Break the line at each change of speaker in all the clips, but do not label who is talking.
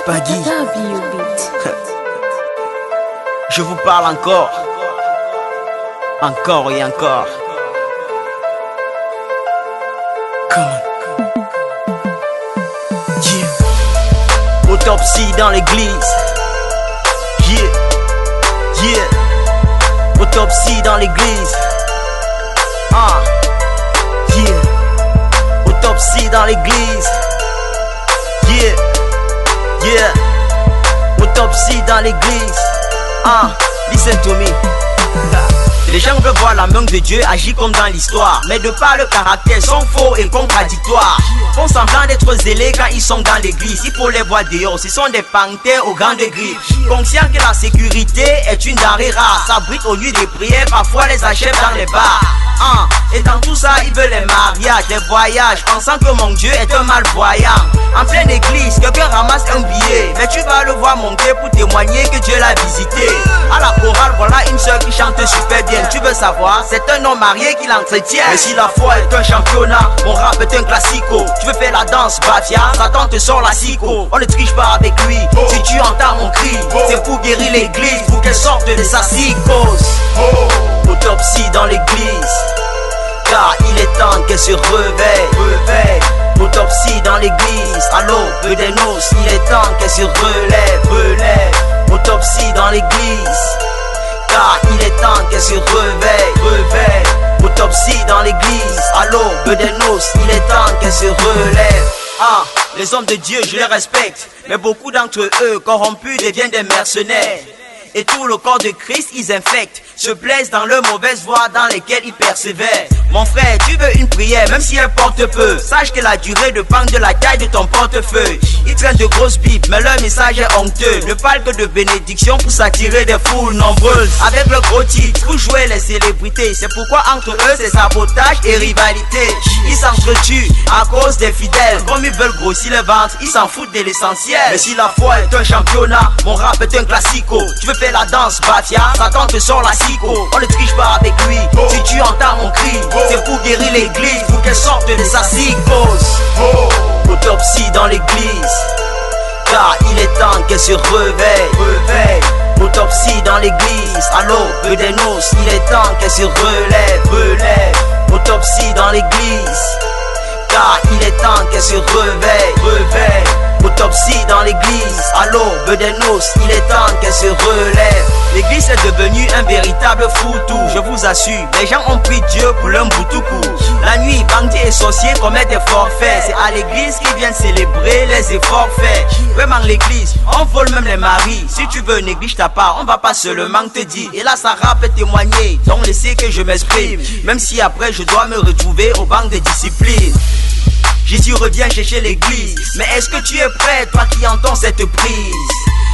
Spaggy.
W-Beat.
Je vous parle encore. Encore et encore. Come on. Yeah. Autopsie dans l'église. Yeah. Yeah. Autopsie dans l'église. Ah. Yeah. Autopsie dans l'église. Yeah. Yeah. Autopsie dans l'église. Ah. Listen to me. Les gens veulent voir la main de Dieu agir comme dans l'histoire, mais de par le caractère sont faux et contradictoires. Font semblant d'être zélés quand ils sont dans l'église. Il faut les voir dehors, ce sont des panthères aux grandes griffes. Conscient que la sécurité est une denrée rare, s'abritent au lieu des prières, parfois les achèvent dans les bars. Et dans tout ça, ils veulent les mariages, les voyages, pensant que mon Dieu est un malvoyant. En pleine église, quelqu'un ramasse un billet, mais tu vas le voir monter pour témoigner que Dieu l'a visité. À la chorale, voilà une sœur qui chante super bien. Tu veux savoir, c'est un homme marié qui l'entretient. Mais si la foi est un championnat, mon rap est un classico. Tu veux faire la danse, Bafia, Satan te sort la psycho. On ne triche pas avec lui, si tu entends mon cri, c'est pour guérir l'église, pour qu'elle sorte de sa psychose. Autopsie dans l'église, car il est temps qu'elle se réveille. Autopsie dans l'église, à l'aube des noces, il est temps qu'elle se relève. Autopsie dans l'église, car il est temps qu'elle se réveille. Autopsie dans l'église, à l'aube des noces, il est temps qu'elle se relève. Les hommes de Dieu, je les respecte, mais beaucoup d'entre eux, corrompus, deviennent des mercenaires. Et tout le corps de Christ, ils infectent, se plaisent dans leurs mauvaises voies dans lesquelles ils persévèrent. Mon frère, tu veux une prière, même si elle porte peu, sache que la durée dépend de la taille de ton portefeuille. Ils traînent de grosses bibles, mais leur message est honteux. Ne parle que de bénédiction pour s'attirer des foules nombreuses. Avec le gros titre, pour jouer les célébrités. C'est pourquoi entre eux, c'est sabotage et rivalité. Ils s'entretuent à cause des fidèles. Comme ils veulent grossir le ventre, ils s'en foutent de l'essentiel. Mais si la foi est un championnat, mon rap est un classico. Tu veux faire la danse, Bafia, Satan te sort la psycho. On ne triche pas avec lui, si tu entends mon cri, c'est pour guérir l'église, pour qu'elle sorte de sa psychose. Autopsie dans l'église, car il est temps qu'elle se réveille. Autopsie dans l'église, à l'aube des noces, il est temps qu'elle se relève. Autopsie dans l'église, car il est temps qu'elle se réveille. Autopsie dans l'église, à l'aube des noces, il est temps qu'elle se relève. L'église est devenue un véritable foutou, je vous assure. Les gens ont pris Dieu pour leur boutoukou. La nuit, bandits et sorciers commettent des forfaits. C'est à l'église qu'ils viennent célébrer les efforts faits. Vraiment l'église, on vole même les maris. Si tu veux néglige ta part, on va pas seulement te dire. Et là Sarah peut témoigner, donc laissez que je m'exprime. Même si après je dois me retrouver au banc de discipline. Jésus revient chercher l'église, mais est-ce que tu es prêt, toi qui entends cette prise?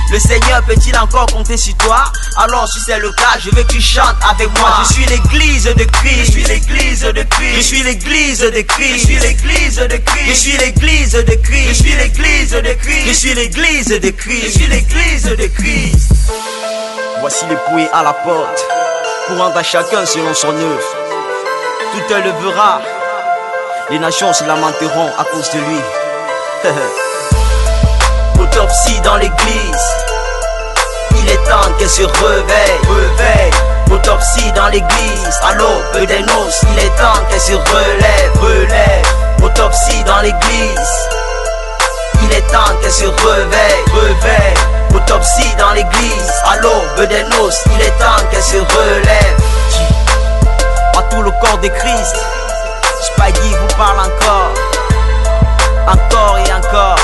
Le Seigneur peut-il encore compter sur toi? Alors si c'est le cas, je veux que tu chantes avec moi. Je suis l'église de Christ, je suis l'église de Christ, je suis l'église de Christ, je suis l'église de Christ, je suis l'église de Christ, je suis l'église de Christ, je suis l'église de Christ, je suis l'église de Christ. Voici l'époux à la porte, pour rendre à chacun selon son œuvre. Tout elle le verra. Les nations se lamenteront à cause de lui. Autopsie dans l'église, il est temps qu'elle se réveille. Autopsie dans l'église, à l'aube des noces, il est temps qu'elle se relève. Autopsie dans l'église, il est temps qu'elle se réveille. Autopsie dans l'église, à l'aube des noces, il est temps qu'elle se relève. À tout le corps de Christ, Spaggy vous parle encore, encore et encore.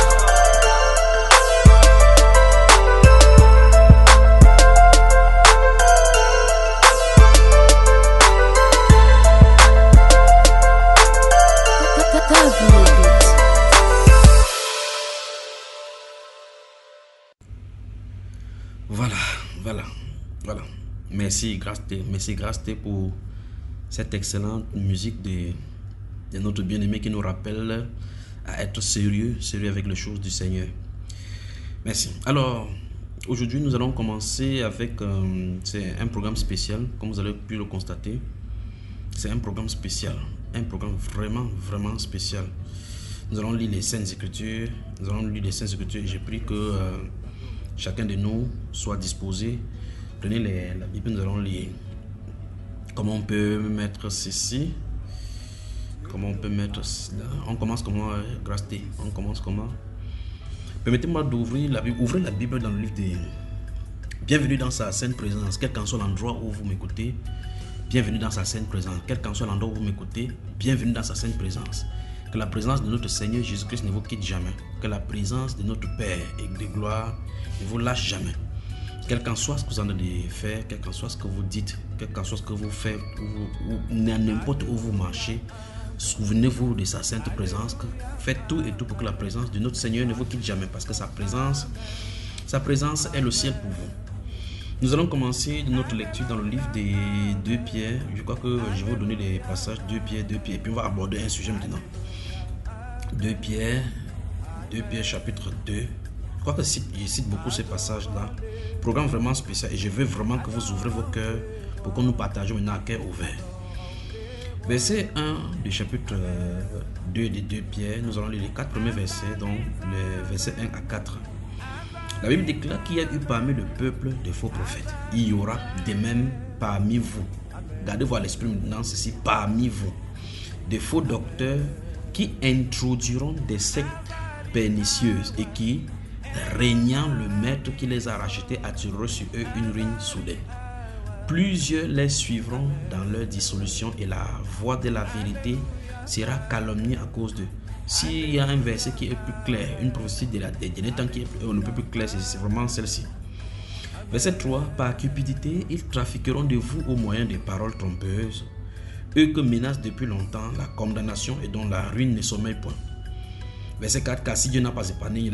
Voilà. Merci Grâce pour cette excellente musique de notre bien-aimé qui nous rappelle à être sérieux avec les choses du Seigneur. Merci. Alors, aujourd'hui, nous allons commencer avec c'est un programme spécial, comme vous avez pu le constater. C'est un programme spécial, un programme vraiment spécial. Nous allons lire les Saintes Écritures. Nous allons lire les Saintes Écritures. J'ai pris que chacun de nous soit disposé. Prenez la Bible, nous allons lire. Comment on peut mettre ceci? Comment on peut mettre cela? On commence comment, grâce T? On commence comment? Permettez-moi d'ouvrir la Bible. Ouvrez la Bible dans le livre des... Bienvenue dans sa sainte présence. Quel qu'en soit l'endroit où vous m'écoutez, bienvenue dans sa sainte présence. Quel qu'en soit l'endroit où vous m'écoutez, bienvenue dans sa sainte présence. Que la présence de notre Seigneur Jésus-Christ ne vous quitte jamais. Que la présence de notre Père et de gloire ne vous lâche jamais. Quel qu'en soit ce que vous en avez fait, quel qu'en soit ce que vous dites, quel qu'en soit ce que vous faites, ou n'importe où vous marchez, souvenez-vous de sa sainte présence. Faites tout et tout pour que la présence de notre Seigneur ne vous quitte jamais. Parce que sa présence est le ciel pour vous. Nous allons commencer notre lecture dans le livre des 2 Pierre. Je crois que je vais vous donner les passages 2 Pierre, et puis on va aborder un sujet maintenant. 2 Pierre chapitre 2. Je crois que je cite beaucoup ces passages-là. Programme vraiment spécial et je veux vraiment que vous ouvrez vos cœurs pour que nous partagions maintenant à cœur ouvert. Verset 1 du chapitre 2 des 2 Pierre, nous allons lire les 4 premiers versets, donc les versets 1 à 4. La Bible déclare qu'il y a eu parmi le peuple des faux prophètes. Il y aura de même parmi vous. Gardez-vous à l'esprit maintenant ceci, parmi vous. Des faux docteurs qui introduiront des sectes pernicieuses et qui, régnant le maître qui les a rachetés, attireront sur eux une ruine soudaine. Plusieurs les suivront dans leur dissolution et la voix de la vérité sera calomniée à cause d'eux. S'il y a un verset qui est plus clair, une prophétie des derniers temps qui est un peu plus clair, c'est vraiment celle-ci. Verset 3. Par cupidité, ils trafiqueront de vous au moyen des paroles trompeuses, eux que menacent depuis longtemps la condamnation et dont la ruine ne sommeille point. Verset 4. Car si Dieu n'a pas épargné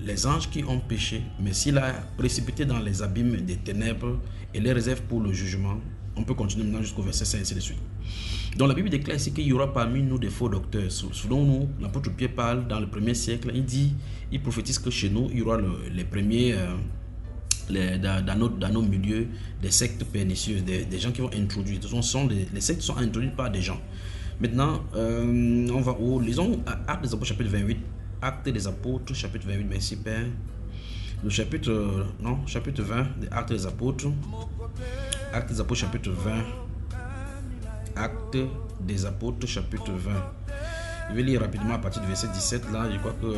les anges qui ont péché, mais s'il a précipité dans les abîmes des ténèbres et les réserve pour le jugement, on peut continuer maintenant jusqu'au verset 5 et ainsi de suite. Donc la Bible déclare ici qu'il y aura parmi nous des faux docteurs. Selon nous, l'apôtre Pierre parle dans le 1er siècle, il prophétise que chez nous, il y aura les premiers, dans nos milieux, des sectes pernicieuses, des gens qui vont introduire. Les sectes sont introduites par des gens. Maintenant, on va où? Lisons Actes des Apôtres chapitre 28. Actes des Apôtres chapitre 28, merci Père. Le chapitre 20 des Actes des Apôtres. Actes des Apôtres chapitre 20. Actes des Apôtres chapitre 20. Je vais lire rapidement à partir du verset 17. Là, je crois que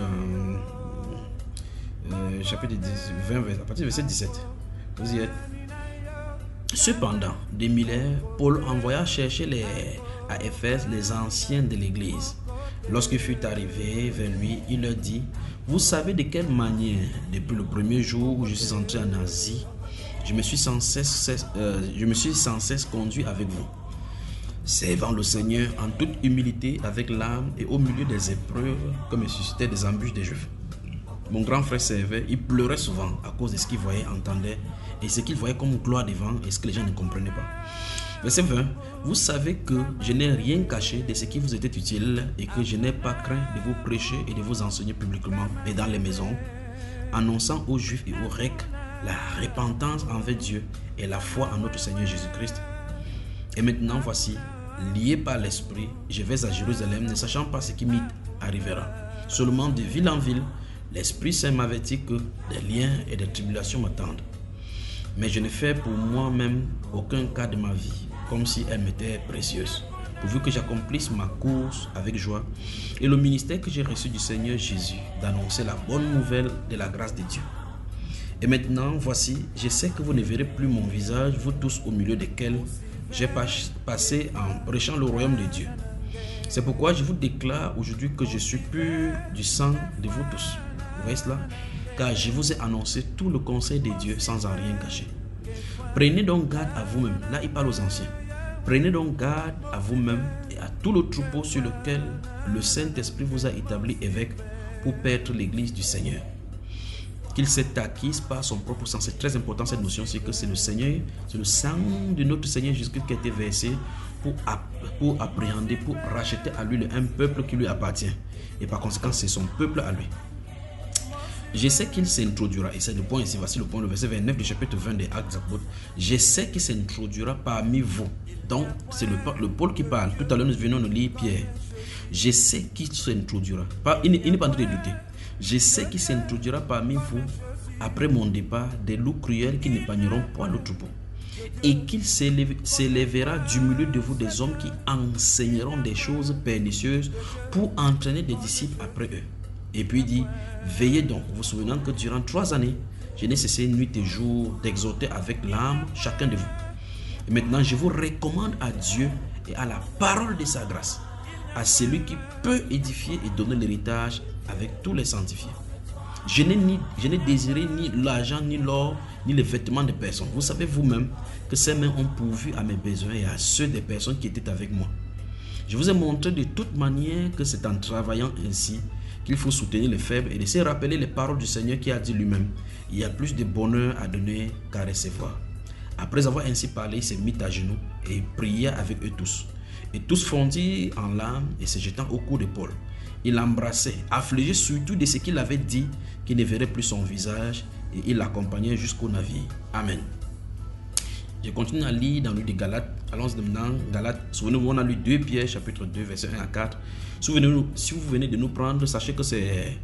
chapitre 20, à partir du verset 17. Vous y êtes. Cependant, des militaires, Paul envoya chercher à Éphèse les anciens de l'église. Lorsqu'il fut arrivé vers lui, il leur dit: vous savez de quelle manière, depuis le premier jour où je suis entré en Asie, je me suis sans cesse conduit avec vous, servant le Seigneur en toute humilité, avec l'âme et au milieu des épreuves que me suscitaient des embûches des Juifs. Mon grand frère servait, il pleurait souvent à cause de ce qu'il voyait, entendait, et ce qu'il voyait comme gloire devant et ce que les gens ne comprenaient pas. Verset 20. Vous savez que je n'ai rien caché de ce qui vous était utile et que je n'ai pas craint de vous prêcher et de vous enseigner publiquement et dans les maisons, annonçant aux Juifs et aux Grecs la repentance envers Dieu et la foi en notre Seigneur Jésus-Christ. Et maintenant, voici, lié par l'Esprit, je vais à Jérusalem, ne sachant pas ce qui m'y arrivera. Seulement de ville en ville, l'Esprit Saint m'avertit que des liens et des tribulations m'attendent. Mais je ne fais pour moi-même aucun cas de ma vie, comme si elle m'était précieuse, pourvu que j'accomplisse ma course avec joie et le ministère que j'ai reçu du Seigneur Jésus, d'annoncer la bonne nouvelle de la grâce de Dieu. Et maintenant, voici, je sais que vous ne verrez plus mon visage, vous tous au milieu desquels j'ai passé en prêchant le royaume de Dieu. C'est pourquoi je vous déclare aujourd'hui que je suis pur du sang de vous tous. Vous voyez cela? Car je vous ai annoncé tout le conseil de Dieu sans en rien cacher. Prenez donc garde à vous-même. Là, il parle aux anciens. Prenez donc garde à vous-même et à tout le troupeau sur lequel le Saint-Esprit vous a établi évêque pour paître l'église du Seigneur, qu'il s'est acquise par son propre sang. C'est très important cette notion, c'est que c'est le Seigneur, c'est le sang de notre Seigneur Jésus-Christ qui a été versé pour appréhender, pour racheter à lui un peuple qui lui appartient. Et par conséquent, c'est son peuple à lui. Je sais qu'il s'introduira, et c'est le point ici, voici le point, le verset 29 du chapitre 20 des Actes des Apôtres. Je sais qu'il s'introduira parmi vous. Donc, c'est le Paul qui parle. Tout à l'heure, nous venons de lire Pierre. Je sais qu'il s'introduira. Il n'est pas en train de douter. Je sais qu'il s'introduira parmi vous, après mon départ, des loups cruels qui n'épargneront point le troupeau. Et qu'il s'élèvera du milieu de vous des hommes qui enseigneront des choses pernicieuses pour entraîner des disciples après eux. Et puis il dit, veillez donc, vous souvenant que durant 3 années, je n'ai cessé nuit et jour d'exhorter avec l'âme chacun de vous. Et maintenant, je vous recommande à Dieu et à la parole de sa grâce, à celui qui peut édifier et donner l'héritage avec tous les sanctifiés. Je n'ai désiré ni l'argent, ni l'or, ni les vêtements de personne. Vous savez vous-même que ces mains ont pourvu à mes besoins et à ceux des personnes qui étaient avec moi. Je vous ai montré de toute manière que c'est en travaillant ainsi qu'il faut soutenir les faibles et laisser rappeler les paroles du Seigneur qui a dit lui-même, il y a plus de bonheur à donner qu'à recevoir. Après avoir ainsi parlé, il s'est mis à genoux et pria avec eux tous. Et tous fondirent en larmes et se jetant au cou de Paul. Il l'embrassait, affligé surtout de ce qu'il avait dit, qu'il ne verrait plus son visage, et il l'accompagnait jusqu'au navire. Amen. Je continue à lire dans le livre de Galates. Allons maintenant, Galates. Souvenez-vous, on a lu 2 Pierre, chapitre 2, versets 1 à 4. Souvenez-vous, si vous venez de nous prendre, sachez que c'est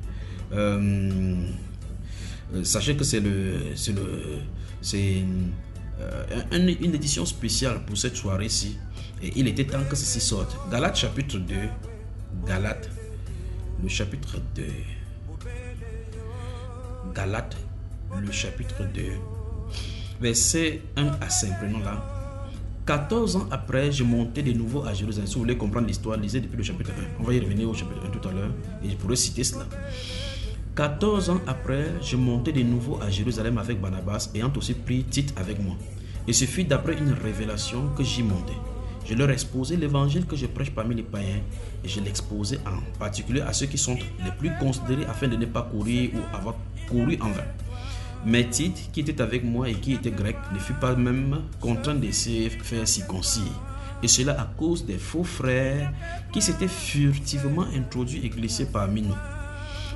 une édition spéciale pour cette soirée-ci. Et il était temps que ceci sorte. Galates, chapitre 2. Galates, le chapitre 2. Galates, le chapitre 2. Versets 1 à 5. Prenons là. 14 ans après, je montais de nouveau à Jérusalem. Si vous voulez comprendre l'histoire, lisez depuis le chapitre 1. On va y revenir au chapitre 1 tout à l'heure. Et je pourrais citer cela. 14 ans après, je montais de nouveau à Jérusalem avec Barnabas, ayant aussi pris Tite avec moi. Et ce fut d'après une révélation que j'y montais. Je leur exposais l'évangile que je prêche parmi les païens et je l'exposais en particulier à ceux qui sont les plus considérés afin de ne pas courir ou avoir couru en vain. Mais Tite, qui était avec moi et qui était grec, ne fut pas même contraint de se faire circoncire. Et cela à cause des faux frères qui s'étaient furtivement introduits et glissés parmi nous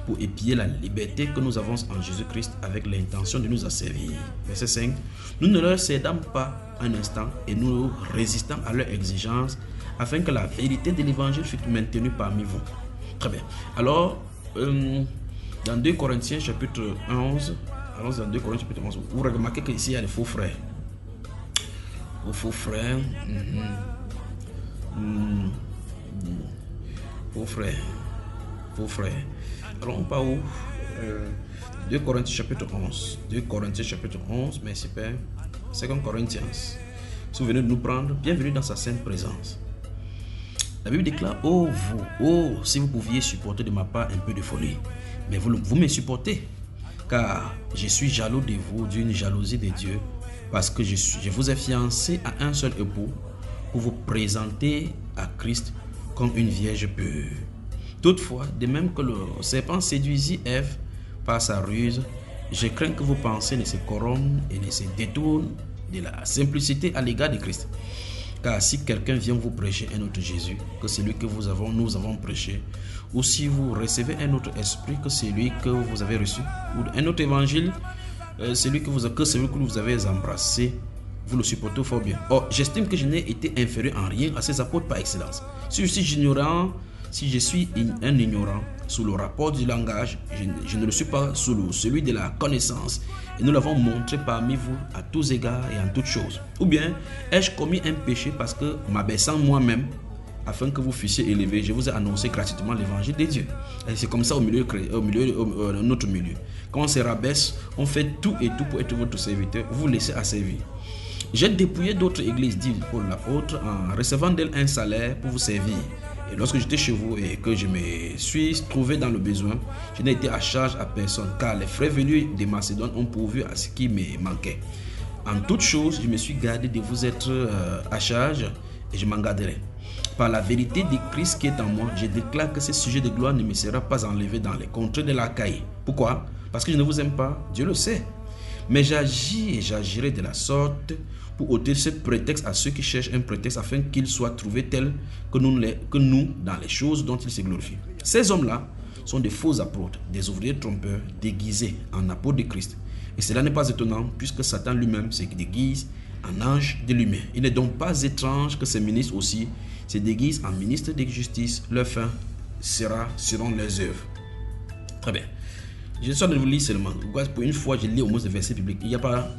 pour épier la liberté que nous avons en Jésus-Christ avec l'intention de nous asservir. Verset 5. Nous ne leur cédâmes pas un instant et nous résistâmes à leurs exigences afin que la vérité de l'évangile fût maintenue parmi vous. Très bien. Alors, dans 2 Corinthiens chapitre 11, allons dans 2 Corinthiens chapitre 11, vous remarquez qu'ici il y a les faux frères. Les faux frères. Faux frères. Faux frères. Alors on part où 2 Corinthiens chapitre 11. 2 Corinthiens chapitre 11, merci Père. 2 Corinthiens. Si vous venez de nous prendre, bienvenue dans sa sainte présence. La Bible déclare, oh vous, si vous pouviez supporter de ma part un peu de folie. Mais vous me supportez, car je suis jaloux de vous d'une jalousie de Dieu, parce que je vous ai fiancé à un seul époux pour vous présenter à Christ comme une vierge pure. Toutefois, de même que le serpent séduisit Ève par sa ruse, je crains que vos pensées ne se corrompent et ne se détournent de la simplicité à l'égard de Christ. Car si quelqu'un vient vous prêcher un autre Jésus que celui que nous avons prêché, ou si vous recevez un autre esprit que celui que vous avez reçu, ou un autre évangile, celui que vous avez embrassé, vous le supportez fort bien. Or, j'estime que je n'ai été inférieur en rien à ces apôtres par excellence. Si je suis un ignorant sous le rapport du langage, je ne le suis pas sous celui de la connaissance. Et nous l'avons montré parmi vous à tous égards et en toutes choses. Ou bien, ai-je commis un péché parce que, m'abaissant moi-même, afin que vous fussiez élevés, je vous ai annoncé gratuitement l'évangile de Dieu. Et c'est comme ça notre milieu. Quand on se rabaisse, on fait tout et tout pour être votre serviteur, vous laissez asservir. J'ai dépouillé d'autres églises, dit Paul l'apôtre, en recevant d'elles un salaire pour vous servir. Et lorsque j'étais chez vous et que je me suis trouvé dans le besoin, je n'ai été à charge à personne, car les frères venus de Macédoine ont pourvu à ce qui me manquait. En toute chose, je me suis gardé de vous être à charge et je m'en garderai. Par la vérité de Christ qui est en moi, je déclare que ce sujet de gloire ne me sera pas enlevé dans les contrées de l'Achaïe. Pourquoi? Parce que je ne vous aime pas, Dieu le sait. Mais j'agis et j'agirai de la sorte pour ôter ce prétexte à ceux qui cherchent un prétexte afin qu'ils soient trouvés tels que nous dans les choses dont ils se glorifient. Ces hommes-là sont des faux apôtres, des ouvriers trompeurs déguisés en apôtres de Christ. Et cela n'est pas étonnant puisque Satan lui-même se déguise en ange de lumière. Il n'est donc pas étrange que ces ministres aussi se déguisent en ministres de justice. Leur fin sera selon leurs œuvres. Très bien. Je suis en train de vous lire seulement. Pour une fois, je lis au moins des versets bibliques. Il n'y a pas,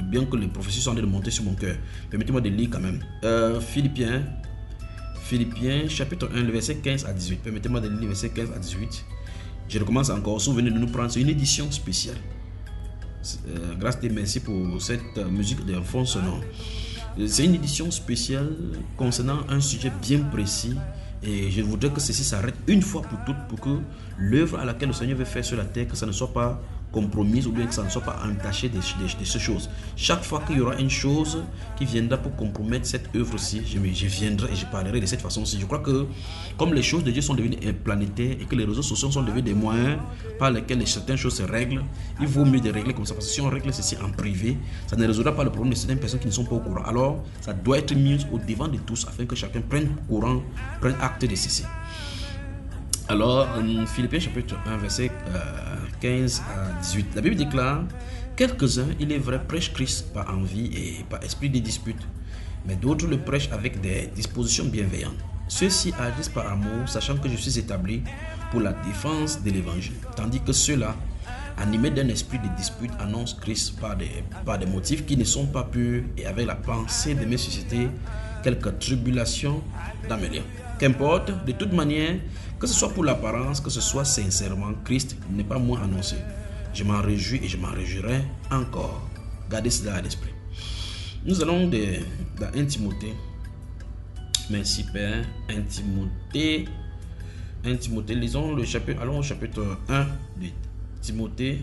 bien que les prophéties sont en train de monter sur mon cœur. Permettez-moi de lire quand même. Philippiens chapitre 1, le verset 15 à 18. Permettez-moi de lire verset 15 à 18. Je recommence encore. Souvenez de nous prendre. C'est une édition spéciale. Grâce et merci pour cette musique de fond sonore. C'est une édition spéciale concernant un sujet bien précis. Et je voudrais que ceci s'arrête une fois pour toutes pour que l'œuvre à laquelle le Seigneur veut faire sur la terre, que ça ne soit pas compromise ou bien que ça ne soit pas entaché de ces choses. Chaque fois qu'il y aura une chose qui viendra pour compromettre cette œuvre-ci, je viendrai et je parlerai de cette façon-ci. Je crois que comme les choses de Dieu sont devenues planétaires et que les réseaux sociaux sont devenus des moyens par lesquels certaines choses se règlent, il vaut mieux de régler comme ça. Parce que si on règle ceci en privé, ça ne résoudra pas le problème de certaines personnes qui ne sont pas au courant. Alors, ça doit être mis au devant de tous afin que chacun prenne acte de ceci. Alors, Philippiens chapitre 1, verset 15 à 18. La Bible déclare: quelques-uns, il est vrai, prêchent Christ par envie et par esprit de dispute, mais d'autres le prêchent avec des dispositions bienveillantes. Ceux-ci agissent par amour, sachant que je suis établi pour la défense de l'évangile, tandis que ceux-là, animés d'un esprit de dispute, annoncent Christ par des motifs qui ne sont pas purs et avec la pensée de me susciter quelques tribulations dans mes liens. Qu'importe, de toute manière, que ce soit pour l'apparence, que ce soit sincèrement, Christ n'est pas moins annoncé. Je m'en réjouis et je m'en réjouirai encore. Gardez cela à l'esprit. Nous allons dans 1 Timothée. Merci Père. 1 Timothée, lisons le chapitre, allons au chapitre 1 de Timothée.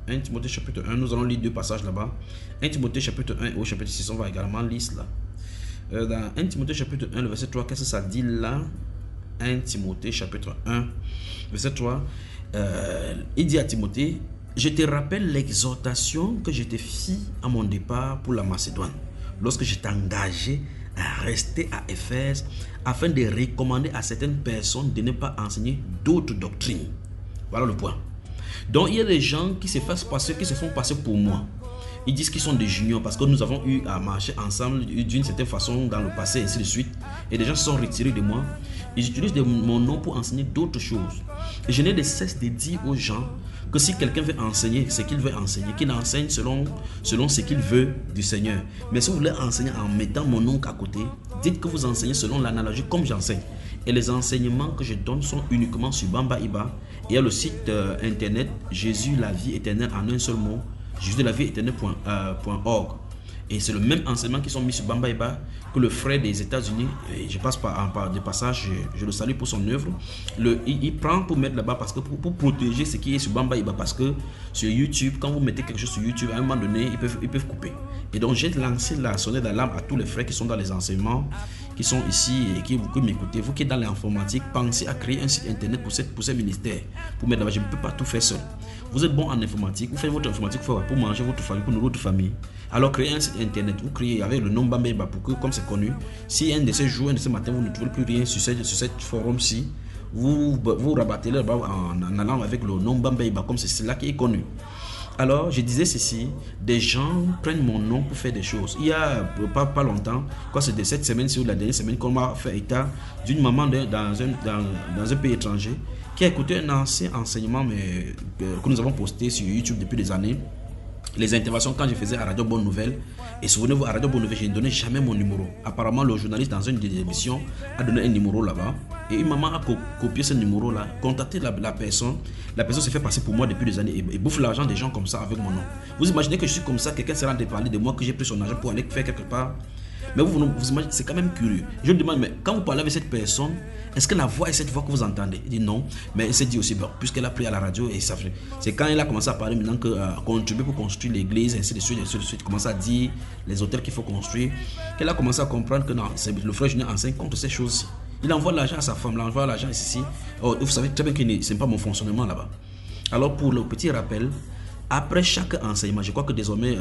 1 Timothée chapitre 1, nous allons lire deux passages là-bas. 1 Timothée chapitre 1 et au chapitre 6, on va également lire cela. Dans 1 Timothée chapitre 1, le verset 3, qu'est-ce que ça dit là? 1 Timothée chapitre 1, verset 3, il dit à Timothée: je te rappelle l'exhortation que je te fis à mon départ pour la Macédoine, lorsque je t'ai engagé à rester à Éphèse, afin de recommander à certaines personnes de ne pas enseigner d'autres doctrines. Voilà le point. Donc il y a des gens qui se font passer pour moi. Ils disent qu'ils sont des juniors parce que nous avons eu à marcher ensemble d'une certaine façon dans le passé, et ainsi de suite. Et des gens se sont retirés de moi. Ils utilisent mon nom pour enseigner d'autres choses. Et je n'ai de cesse de dire aux gens que si quelqu'un veut enseigner ce qu'il veut enseigner, qu'il enseigne selon ce qu'il veut du Seigneur. Mais si vous voulez enseigner en mettant mon nom à côté, dites que vous enseignez selon l'analogie comme j'enseigne. Et les enseignements que je donne sont uniquement sur Bamba Iba. Et il y a le site internet Jésus la vie éternelle en un seul mot, jésus-de-la-vie-éternelle.org. Et c'est le même enseignement qui sont mis sur Bamba Iba que le frère des États-Unis, et je passe par des passages, je le salue pour son œuvre. Il prend pour mettre là-bas parce que pour protéger ce qui est sur Bamba Iba, parce que sur YouTube, quand vous mettez quelque chose sur YouTube, à un moment donné, ils peuvent couper. Et donc j'ai lancé la sonnette d'alarme à tous les frères qui sont dans les enseignements, qui sont ici et qui m'écoutez. Vous qui êtes dans l'informatique, pensez à créer un site internet pour ces ministères, pour mettre là-bas. Je ne peux pas tout faire seul. Vous êtes bon en informatique, vous faites votre informatique pour manger votre famille, pour nourrir votre famille. Alors créez un site internet, vous créez avec le nom Bamba Iba pour que, comme c'est connu, si un de ces jours, un de ces matins, vous ne trouvez plus rien sur cette forum-ci, vous rabattez là-bas en allant avec le nom Bamba Iba, comme c'est là qui est connu. Alors, je disais ceci, des gens prennent mon nom pour faire des choses. Il y a pas longtemps, quoi, c'est de cette semaine, c'est la dernière semaine qu'on m'a fait état d'une maman dans un pays étranger qui a écouté un ancien enseignement que nous avons posté sur YouTube depuis des années. Les interventions quand je faisais à Radio Bonne Nouvelle. Et souvenez-vous, à Radio Bonne Nouvelle, je ne donnais jamais mon numéro. Apparemment, le journaliste dans une des émissions a donné un numéro là-bas. Et une maman a copié ce numéro-là, contacté la personne. La personne s'est fait passer pour moi depuis des années et bouffe l'argent des gens comme ça avec mon nom. Vous imaginez que je suis comme ça, quelqu'un s'est rendu parler de moi, que j'ai pris son argent pour aller faire quelque part. Mais vous imaginez, c'est quand même curieux. Je me demande, mais quand vous parlez avec cette personne, est-ce que la voix est cette voix que vous entendez? Il dit non, mais elle s'est dit aussi, bon, puisqu'elle a pris à la radio, et ça fait. C'est quand elle a commencé à parler maintenant que contribuer pour construire l'église, ainsi de suite, commencer à dire les hôtels qu'il faut construire, qu'elle a commencé à comprendre que non, c'est le frère Junior enseigne contre ces choses-ci. Il envoie l'argent à sa femme, il envoie l'argent ici. Oh, vous savez très bien que ce n'est pas mon fonctionnement là-bas. Alors pour le petit rappel, après chaque enseignement, je crois que désormais,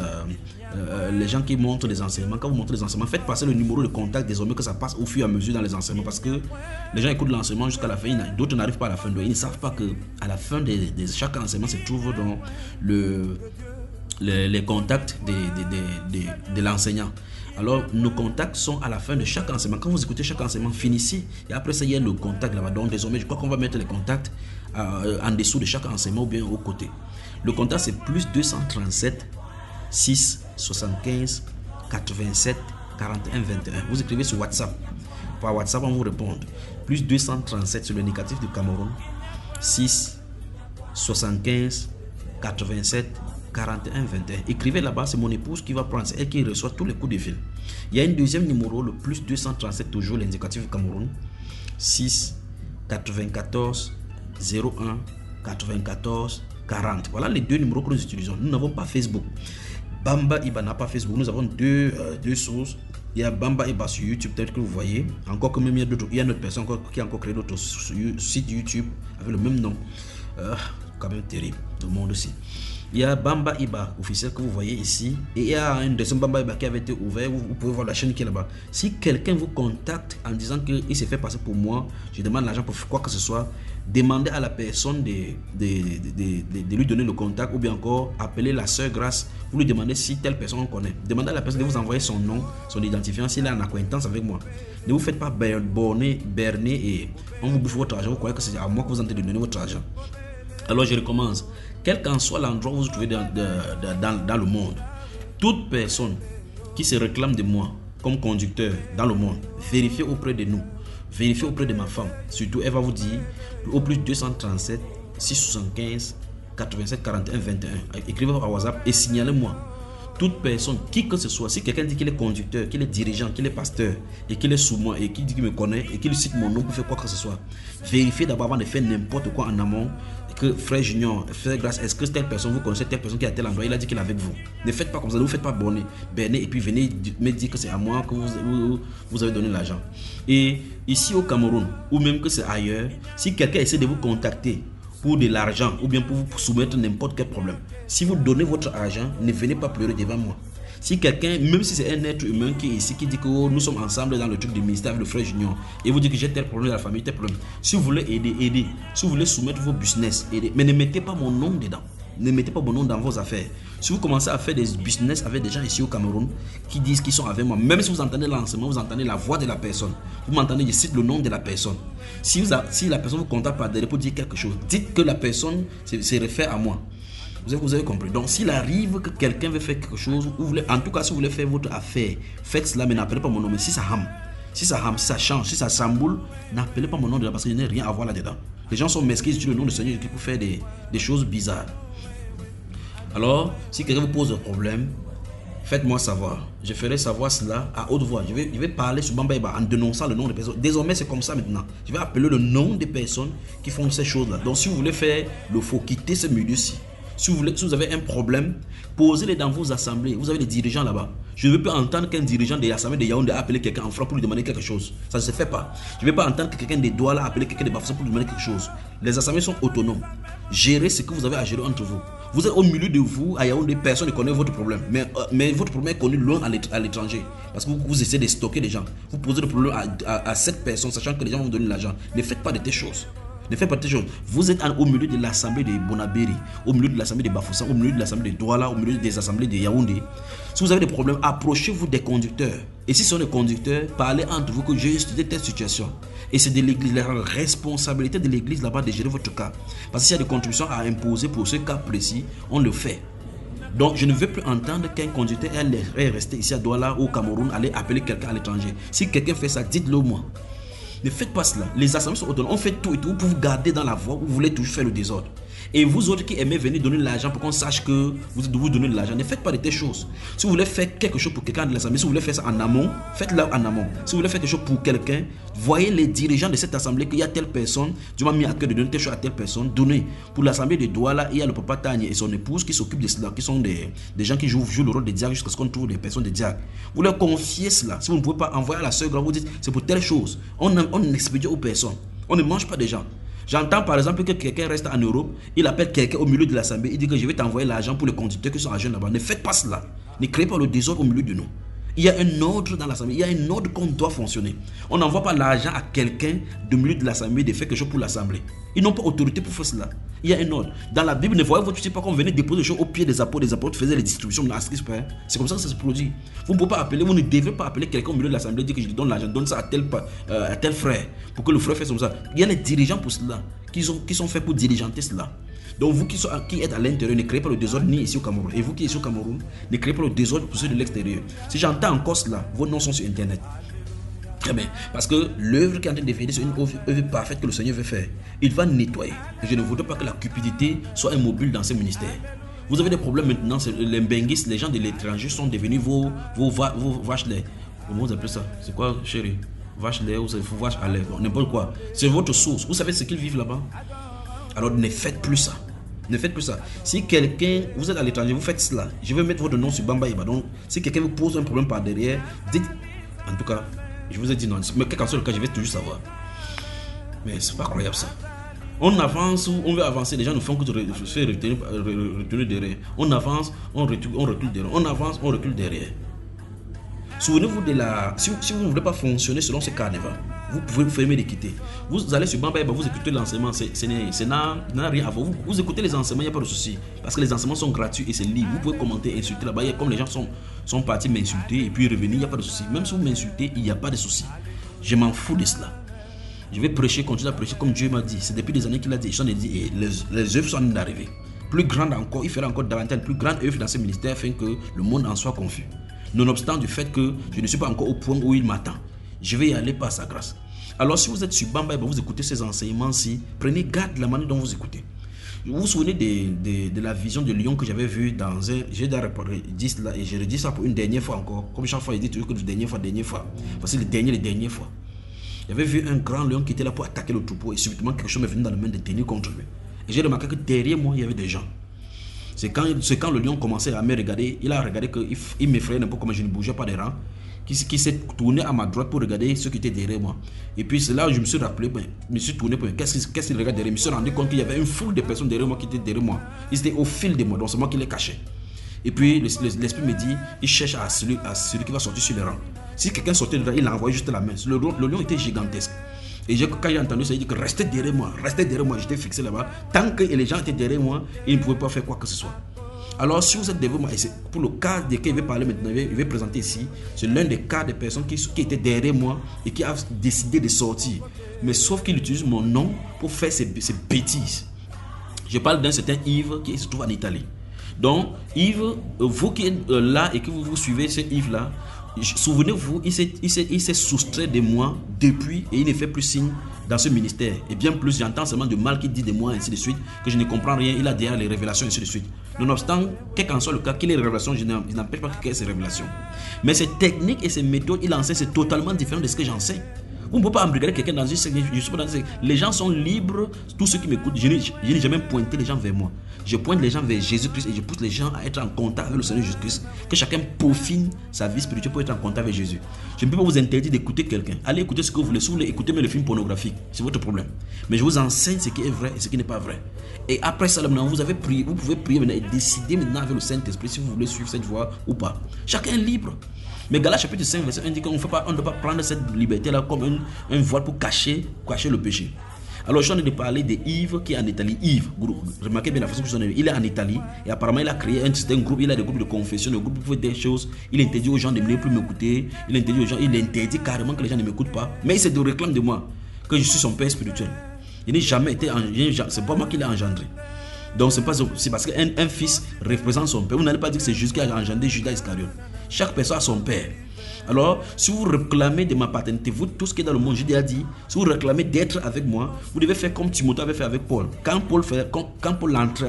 les gens qui montrent les enseignements, quand vous montrez les enseignements, faites passer le numéro de contact désormais, que ça passe au fur et à mesure dans les enseignements, parce que les gens écoutent l'enseignement jusqu'à la fin, d'autres n'arrivent pas à la fin, ils ne savent pas qu'à la fin de chaque enseignement se trouve dans les contacts de l'enseignant. Alors, nos contacts sont à la fin de chaque enseignement. Quand vous écoutez chaque enseignement, finissez. Et après ça, il y a le contact là-bas. Donc, désormais, je crois qu'on va mettre les contacts en dessous de chaque enseignement ou bien au côté. Le contact, c'est plus 237 6 75 87 41 21. Vous écrivez sur WhatsApp. Par WhatsApp, on vous répond. Plus 237 sur le négatif du Cameroun. 6 75 87 41 21. Écrivez là-bas, c'est mon épouse qui va prendre, c'est elle qui reçoit tous les coups de fil. Il y a un deuxième numéro, le plus 237, toujours l'indicatif du Cameroun. 6 94 01 94 40. Voilà les deux numéros que nous utilisons. Nous n'avons pas Facebook. Bamba Iba n'a pas Facebook. Nous avons deux sources. Il y a Bamba Iba sur YouTube, peut-être que vous voyez. Encore que même il y a une autre personne qui a encore créé d'autres sites YouTube avec le même nom. Quand même terrible, le monde aussi. Il y a Bamba Iba officiel que vous voyez ici. Et il y a un deuxième Bamba Iba qui avait été ouvert. Vous pouvez voir la chaîne qui est là-bas. Si quelqu'un vous contacte en disant qu'il s'est fait passer pour moi, je demande l'argent pour quoi que ce soit, demandez à la personne de lui donner le contact, ou bien encore appeler la sœur Grâce. Vous lui demandez si telle personne on connaît. Demandez à la personne de vous envoyer son nom, son identifiant, s'il est en acquaintance avec moi. Ne vous faites pas berner et on vous bouffe votre argent. Vous croyez que c'est à moi que vous entendez de donner votre argent. Alors je recommence. Quel qu'en soit l'endroit où vous vous trouvez dans le monde, toute personne qui se réclame de moi comme conducteur dans le monde, vérifiez auprès de nous, vérifiez auprès de ma femme. Surtout, elle va vous dire au plus 237 675 87 41 21. Écrivez à WhatsApp et signalez-moi. Toute personne, qui que ce soit, si quelqu'un dit qu'il est conducteur, qu'il est dirigeant, qu'il est pasteur et qu'il est sous moi et qu'il dit qu'il me connaît et qu'il cite mon nom pour faire quoi que ce soit, vérifiez d'abord avant de faire n'importe quoi en amont. Que frère Junior, frère Grâce, est-ce que telle personne, vous connaissez telle personne qui est à tel endroit, il a dit qu'il est avec vous. Ne faites pas comme ça, ne vous faites pas berner et puis venez me dire que c'est à moi que vous avez donné l'argent. Et ici au Cameroun, ou même que c'est ailleurs, si quelqu'un essaie de vous contacter pour de l'argent ou bien pour vous soumettre n'importe quel problème, si vous donnez votre argent, ne venez pas pleurer devant moi. Si quelqu'un, même si c'est un être humain qui est ici, qui dit que nous sommes ensemble dans le truc du ministère avec le frère Junior, et vous dit que j'ai tel problème dans la famille, tel problème, si vous voulez aider, aidez. Si vous voulez soumettre vos business, aidez. Mais ne mettez pas mon nom dedans. Ne mettez pas mon nom dans vos affaires. Si vous commencez à faire des business avec des gens ici au Cameroun qui disent qu'ils sont avec moi, même si vous entendez l'enseignement, vous entendez la voix de la personne, vous m'entendez, je cite le nom de la personne. Si la personne vous contacte par derrière pour dire quelque chose, dites que la personne se réfère à moi. Vous avez compris. Donc s'il arrive que quelqu'un veut faire quelque chose, en tout cas si vous voulez faire votre affaire, faites cela, mais n'appelez pas mon nom. Mais si ça rame, si ça change, si ça s'emboule, n'appelez pas mon nom dedans parce que je n'ai rien à voir là-dedans. Les gens sont mesquins, ils utilisent le nom du Seigneur pour faire des choses bizarres. Alors, si quelqu'un vous pose un problème, faites-moi savoir. Je ferai savoir cela à haute voix. Je vais parler sur Bamba Iba en dénonçant le nom des personnes. Désormais, c'est comme ça maintenant. Je vais appeler le nom des personnes qui font ces choses-là. Donc, si vous voulez faire le faux, quittez ce milieu-ci. Si vous avez un problème, posez-les dans vos assemblées. Vous avez des dirigeants là-bas. Je ne veux pas entendre qu'un dirigeant de l'assemblée de Yaoundé appeler quelqu'un en franc pour lui demander quelque chose. Ça ne se fait pas. Je ne veux pas entendre que quelqu'un des Douala appeler quelqu'un de Bafoussam pour lui demander quelque chose. Les assemblées sont autonomes. Gérez ce que vous avez à gérer entre vous. Vous êtes au milieu de vous, à Yaoundé, personne ne connaît votre problème. Mais votre problème est connu loin à l'étranger. Parce que vous essayez de stocker les gens. Vous posez le problème à 7 personnes, sachant que les gens vont vous donner l'argent. Ne faites pas de telles choses. Ne faites pas de telles choses. Vous êtes au milieu de l'assemblée de Bonabéry, au milieu de l'assemblée de Bafoussam, au milieu de l'assemblée de Douala, au milieu des assemblées de Yaoundé. Si vous avez des problèmes, approchez-vous des conducteurs. Et si ce sont des conducteurs, parlez entre vous que j'ai étudié telle situation. Et c'est de l'église, la responsabilité de l'église là-bas de gérer votre cas. Parce que s'il y a des contributions à imposer pour ce cas précis, on le fait. Donc je ne veux plus entendre qu'un conducteur est resté ici à Douala ou au Cameroun, aller appeler quelqu'un à l'étranger. Si quelqu'un fait ça, dites-le moi. Ne faites pas cela. Les assemblées sont autonomes. On fait tout et tout pour vous garder dans la voie où vous voulez toujours faire le désordre. Et vous autres qui aimez venir donner de l'argent pour qu'on sache que vous donnez de l'argent, ne faites pas de telles choses. Si vous voulez faire quelque chose pour quelqu'un de l'assemblée, si vous voulez faire ça en amont, faites-le en amont. Si vous voulez faire quelque chose pour quelqu'un, voyez les dirigeants de cette assemblée qu'il y a telle personne, Dieu m'a mis à cœur de donner telle chose à telle personne, donnez. Pour l'assemblée de Douala, il y a le papa Tanya et son épouse qui s'occupent de cela, qui sont des gens qui jouent le rôle de diacre jusqu'à ce qu'on trouve des personnes de diacre. Vous leur confiez cela. Si vous ne pouvez pas envoyer à la sœur grande, vous dites c'est pour telle chose. On expédie aux personnes. On ne mange pas des gens. J'entends par exemple que quelqu'un reste en Europe, il appelle quelqu'un au milieu de l'assemblée, il dit que je vais t'envoyer l'argent pour les conducteurs qui sont à jeune là-bas. Ne faites pas cela. Ne créez pas le désordre au milieu de nous. Il y a un ordre dans l'assemblée, il y a un ordre qu'on doit fonctionner. On n'envoie pas l'argent à quelqu'un du milieu de l'assemblée de faire quelque chose pour l'assemblée. Ils n'ont pas autorité pour faire cela. Il y a un ordre. Dans la Bible, ne voyez-vous pas qu'on venait déposer les choses au pied des apôtres faisaient les distributions. C'est comme ça que ça se produit. Vous ne pouvez pas appeler, vous ne devez pas appeler quelqu'un au milieu de l'assemblée et dire que je lui donne l'argent, donne ça à tel frère, pour que le frère fasse comme ça. Il y a les dirigeants pour cela, qui sont faits pour diligenter cela. Donc vous qui êtes à l'intérieur, ne créez pas le désordre ni ici au Cameroun. Et vous qui êtes ici au Cameroun, ne créez pas le désordre pour ceux de l'extérieur. Si j'entends encore cela, vos noms sont sur Internet. Très bien. Parce que l'œuvre qui est en train de faire, c'est une œuvre parfaite que le Seigneur veut faire. Il va nettoyer. Je ne voudrais pas que la cupidité soit un mobile dans ces ministères. Vous avez des problèmes maintenant, les benguistes, les gens de l'étranger sont devenus vos vaches lait. Comment vous appelez ça? C'est quoi, chérie? Vache lait ou vache à lait, n'importe quoi. C'est votre source. Vous savez ce qu'ils vivent là-bas? Alors ne faites plus ça. Ne faites plus ça. Si quelqu'un, vous êtes à l'étranger, vous faites cela, je vais mettre votre nom sur Bamba Iba. Donc, si quelqu'un vous pose un problème par derrière, dites, en tout cas, je vous ai dit non, mais quel qu'en soit le cas, je vais toujours savoir. Mais c'est pas croyable ça. On avance ou on veut avancer, les gens nous font que de se faire retenir derrière. On avance, on recule derrière. On avance, on recule derrière. Souvenez-vous de la... Si vous ne voulez pas fonctionner selon ce carnaval, vous pouvez vous fermer de quitter. Vous allez sur Bamba, vous écoutez l'enseignement, ça n'a rien à voir. Vous écoutez les enseignements, il n'y a pas de souci. Parce que les enseignements sont gratuits et c'est libre. Vous pouvez commenter, insulter là-bas. Comme les gens sont partis m'insulter et puis revenir, il n'y a pas de souci. Même si vous m'insultez, il n'y a pas de souci. Je m'en fous de cela. Je vais prêcher, continuer à prêcher comme Dieu m'a dit. C'est depuis des années qu'il a dit. Et les œuvres sont en train d'arriver. Plus grande encore, il fera encore davantage plus grande œuvre dans ce ministère afin que le monde en soit confus. Nonobstant du fait que je ne suis pas encore au point où il m'attend. Je vais y aller par sa grâce. Alors si vous êtes sur Bamba et vous écoutez ces enseignements-ci, prenez garde de la manière dont vous écoutez. Vous vous souvenez de la vision de lion que j'avais vue dans un... J'ai déjà dit cela et je redis ça pour une dernière fois encore. Comme chaque fois, je dis toujours que dernière fois. Voici les dernières fois. J'avais vu un grand lion qui était là pour attaquer le troupeau et subitement quelque chose m'est venu dans la main de tenir contre lui. Et j'ai remarqué que derrière moi, il y avait des gens. C'est quand le lion commençait à me regarder, il a regardé qu'il m'effrayait n'importe comment, je ne bougeais pas des rangs, qui s'est tourné à ma droite pour regarder ceux qui étaient derrière moi. Et puis c'est là où je me suis rappelé, je me suis tourné pour qu'est-ce qu'il regarde derrière. Je me suis rendu compte qu'il y avait une foule de personnes derrière moi qui étaient derrière moi. Ils étaient au fil de moi, donc c'est moi qui les cachais. Et puis l'esprit me dit, il cherche à celui qui va sortir sur les rangs. Si quelqu'un sortait de là, il envoyait juste la main. Le lion était gigantesque. Et quand j'ai entendu ça, il dit que restez derrière moi. J'étais fixé là-bas. Tant que les gens étaient derrière moi, ils ne pouvaient pas faire quoi que ce soit. Alors si vous êtes derrière moi, pour le cas de qui il veut parler maintenant, il veut présenter ici, c'est l'un des cas de personnes qui étaient derrière moi et qui a décidé de sortir. Mais sauf qu'il utilise mon nom pour faire ces bêtises. Je parle d'un certain Yves qui se trouve en Italie. Donc Yves, vous qui êtes là et que vous suivez ce Yves-là, souvenez-vous, il s'est soustrait de moi depuis et il ne fait plus signe dans ce ministère. Et bien plus, j'entends seulement de mal qu'il dit de moi, ainsi de suite, que je ne comprends rien. Il a derrière les révélations, ainsi de suite. Nonobstant, quel qu'en soit le cas, qu'il ait les révélations, je n'empêche pas qu'il ait ces révélations. Mais ces techniques et ces méthodes, il enseigne, c'est totalement différent de ce que j'enseigne. Vous ne pouvez pas embrigader quelqu'un dans une secte. Les gens sont libres, tous ceux qui m'écoutent. Je n'ai jamais pointé les gens vers moi. Je pointe les gens vers Jésus-Christ et je pousse les gens à être en contact avec le Seigneur Jésus-Christ. Que chacun peaufine sa vie spirituelle pour être en contact avec Jésus. Je ne peux pas vous interdire d'écouter quelqu'un. Allez écouter ce que vous voulez. Si vous voulez écouter même le film pornographique, c'est votre problème. Mais je vous enseigne ce qui est vrai et ce qui n'est pas vrai. Et après ça, maintenant, vous pouvez prier maintenant et décider maintenant avec le Saint-Esprit si vous voulez suivre cette voie ou pas. Chacun est libre. Mais Galates chapitre 5, verset 1 dit qu'on ne doit pas prendre cette liberté-là comme un voile pour cacher le péché. Alors je suis en train de parler de Yves qui est en Italie. Yves, remarquez bien la façon que je suis en train de dire. Il est en Italie et apparemment il a créé un certain groupe. Il a des groupes de confession, des groupes qui font des choses. Il interdit aux gens de ne plus m'écouter. Il interdit carrément que les gens ne m'écoutent pas. Mais il se réclame de moi que je suis son père spirituel. Il n'est jamais été, c'est pas moi qui l'ai engendré. Donc c'est parce qu'un fils représente son père. Vous n'allez pas dire que c'est Jésus qui a engendré Judas Iscariote. Chaque personne a son père. Alors, si vous réclamez de ma paternité, vous tous qui êtes dans le monde, je l'ai dit, si vous réclamez d'être avec moi, vous devez faire comme Timothée avait fait avec Paul. Quand Paul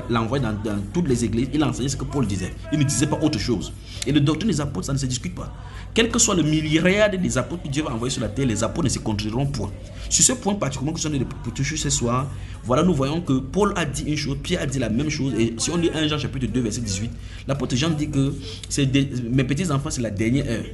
l'envoyait dans toutes les églises, il enseignait ce que Paul disait. Il ne disait pas autre chose. Et le doctrine des apôtres, ça ne se discute pas. Quel que soit le milliard des apôtres que Dieu va envoyer sur la terre, les apôtres ne se contrediront point. Sur ce point particulièrement que je suis en train de toucher ce soir, voilà, nous voyons que Paul a dit une chose, Pierre a dit la même chose. Et si on lit 1 Jean chapitre 2, verset 18, l'apôtre Jean dit que mes petits enfants, c'est la dernière heure.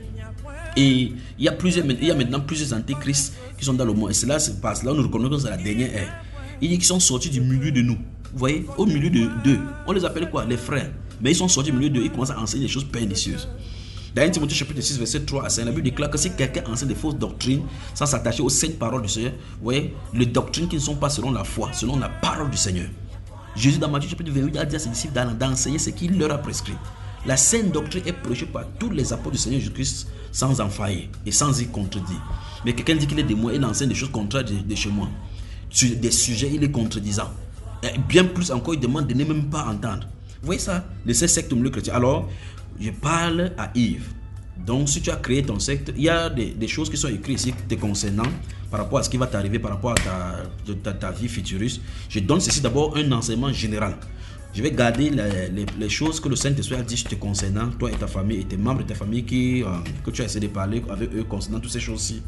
Et il y a maintenant plusieurs antéchrists qui sont dans le monde. Et cela se passe là où nous reconnaissons que c'est la dernière ère. Il y a qui sont sortis du milieu de nous. Vous voyez, au milieu d'eux. On les appelle quoi? Les frères. Mais ils sont sortis du milieu d'eux. Ils commencent à enseigner des choses pernicieuses. Dans 1 Timothée chapitre 6, verset 3 à 5, la Bible déclare que si quelqu'un enseigne des fausses doctrines sans s'attacher aux saintes paroles du Seigneur, vous voyez, les doctrines qui ne sont pas selon la foi, selon la parole du Seigneur. Jésus dans Matthieu chapitre 28 a dit à ses disciples d'enseigner ce qu'il leur a prescrit. La sainte doctrine est prêchée par tous les apôtres du Seigneur Jésus-Christ sans en faillir et sans y contredire. Mais quelqu'un dit qu'il est de moi, il enseigne des choses contraires de chez moi. Sur des sujets, il est contredisant. Et bien plus encore, il demande de ne même pas entendre. Vous voyez ça? De ces sectes au milieu chrétien. Alors, je parle à Yves. Donc, si tu as créé ton secte, il y a des choses qui sont écrites ici te concernant par rapport à ce qui va t'arriver, par rapport à ta vie futuriste. Je donne ceci d'abord un enseignement général. Je vais garder les choses que le Saint-Esprit a dit te concernant, toi et ta famille, et tes membres de ta famille que tu as essayé de parler avec eux concernant toutes ces choses-ci.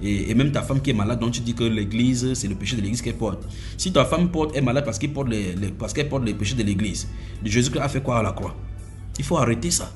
Et même ta femme qui est malade, dont tu dis que l'église, c'est le péché de l'église qu'elle porte. Si ta femme est malade parce qu'elle porte les péchés de l'église, Jésus-Christ a fait quoi à la croix? Il faut arrêter ça.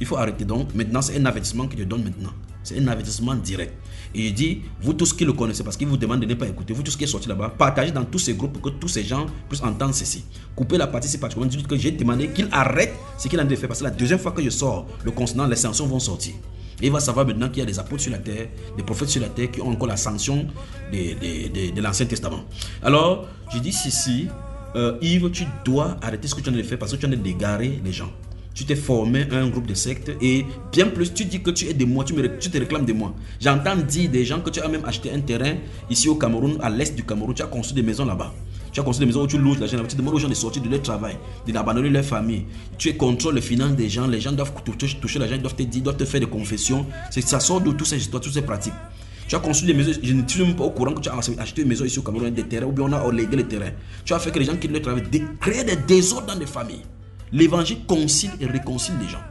Il faut arrêter. Donc maintenant, c'est un avertissement que je donne maintenant. C'est un avertissement direct. Et il dit, vous tous qui le connaissez, parce qu'il vous demande de ne pas écouter, vous tous qui êtes sortis là-bas, partagez dans tous ces groupes pour que tous ces gens puissent entendre ceci. Coupez la partie, c'est particulièrement dites que j'ai demandé qu'il arrête ce qu'il a de faire. Parce que la deuxième fois que je sors, le concernant, les sanctions vont sortir. Et il va savoir maintenant qu'il y a des apôtres sur la terre, des prophètes sur la terre qui ont encore la sanction de l'Ancien Testament. Alors, je dis ceci, Yves, tu dois arrêter ce que tu as de faire parce que tu as d'égarer les gens. Tu t'es formé un groupe de sectes et bien plus, tu dis que tu es de moi, tu te réclames de moi. J'entends dire des gens que tu as même acheté un terrain ici au Cameroun, à l'est du Cameroun, tu as construit des maisons là-bas. Tu as construit des maisons où tu loges l'argent là-bas, tu demandes aux gens de sortir de leur travail, d'abandonner leur famille. Tu contrôles les finances des gens, les gens doivent toucher l'argent, ils doivent te dire, doivent te faire des confessions. Ça sort de toutes ces histoires, toutes ces pratiques. Tu as construit des maisons, je ne suis même pas au courant que tu as acheté une maison ici au Cameroun, des terrains, ou bien on a légué les terrains. Tu as fait que les gens quittent leur travail, créer des désordres dans les familles. L'évangile concilie et réconcilie les gens.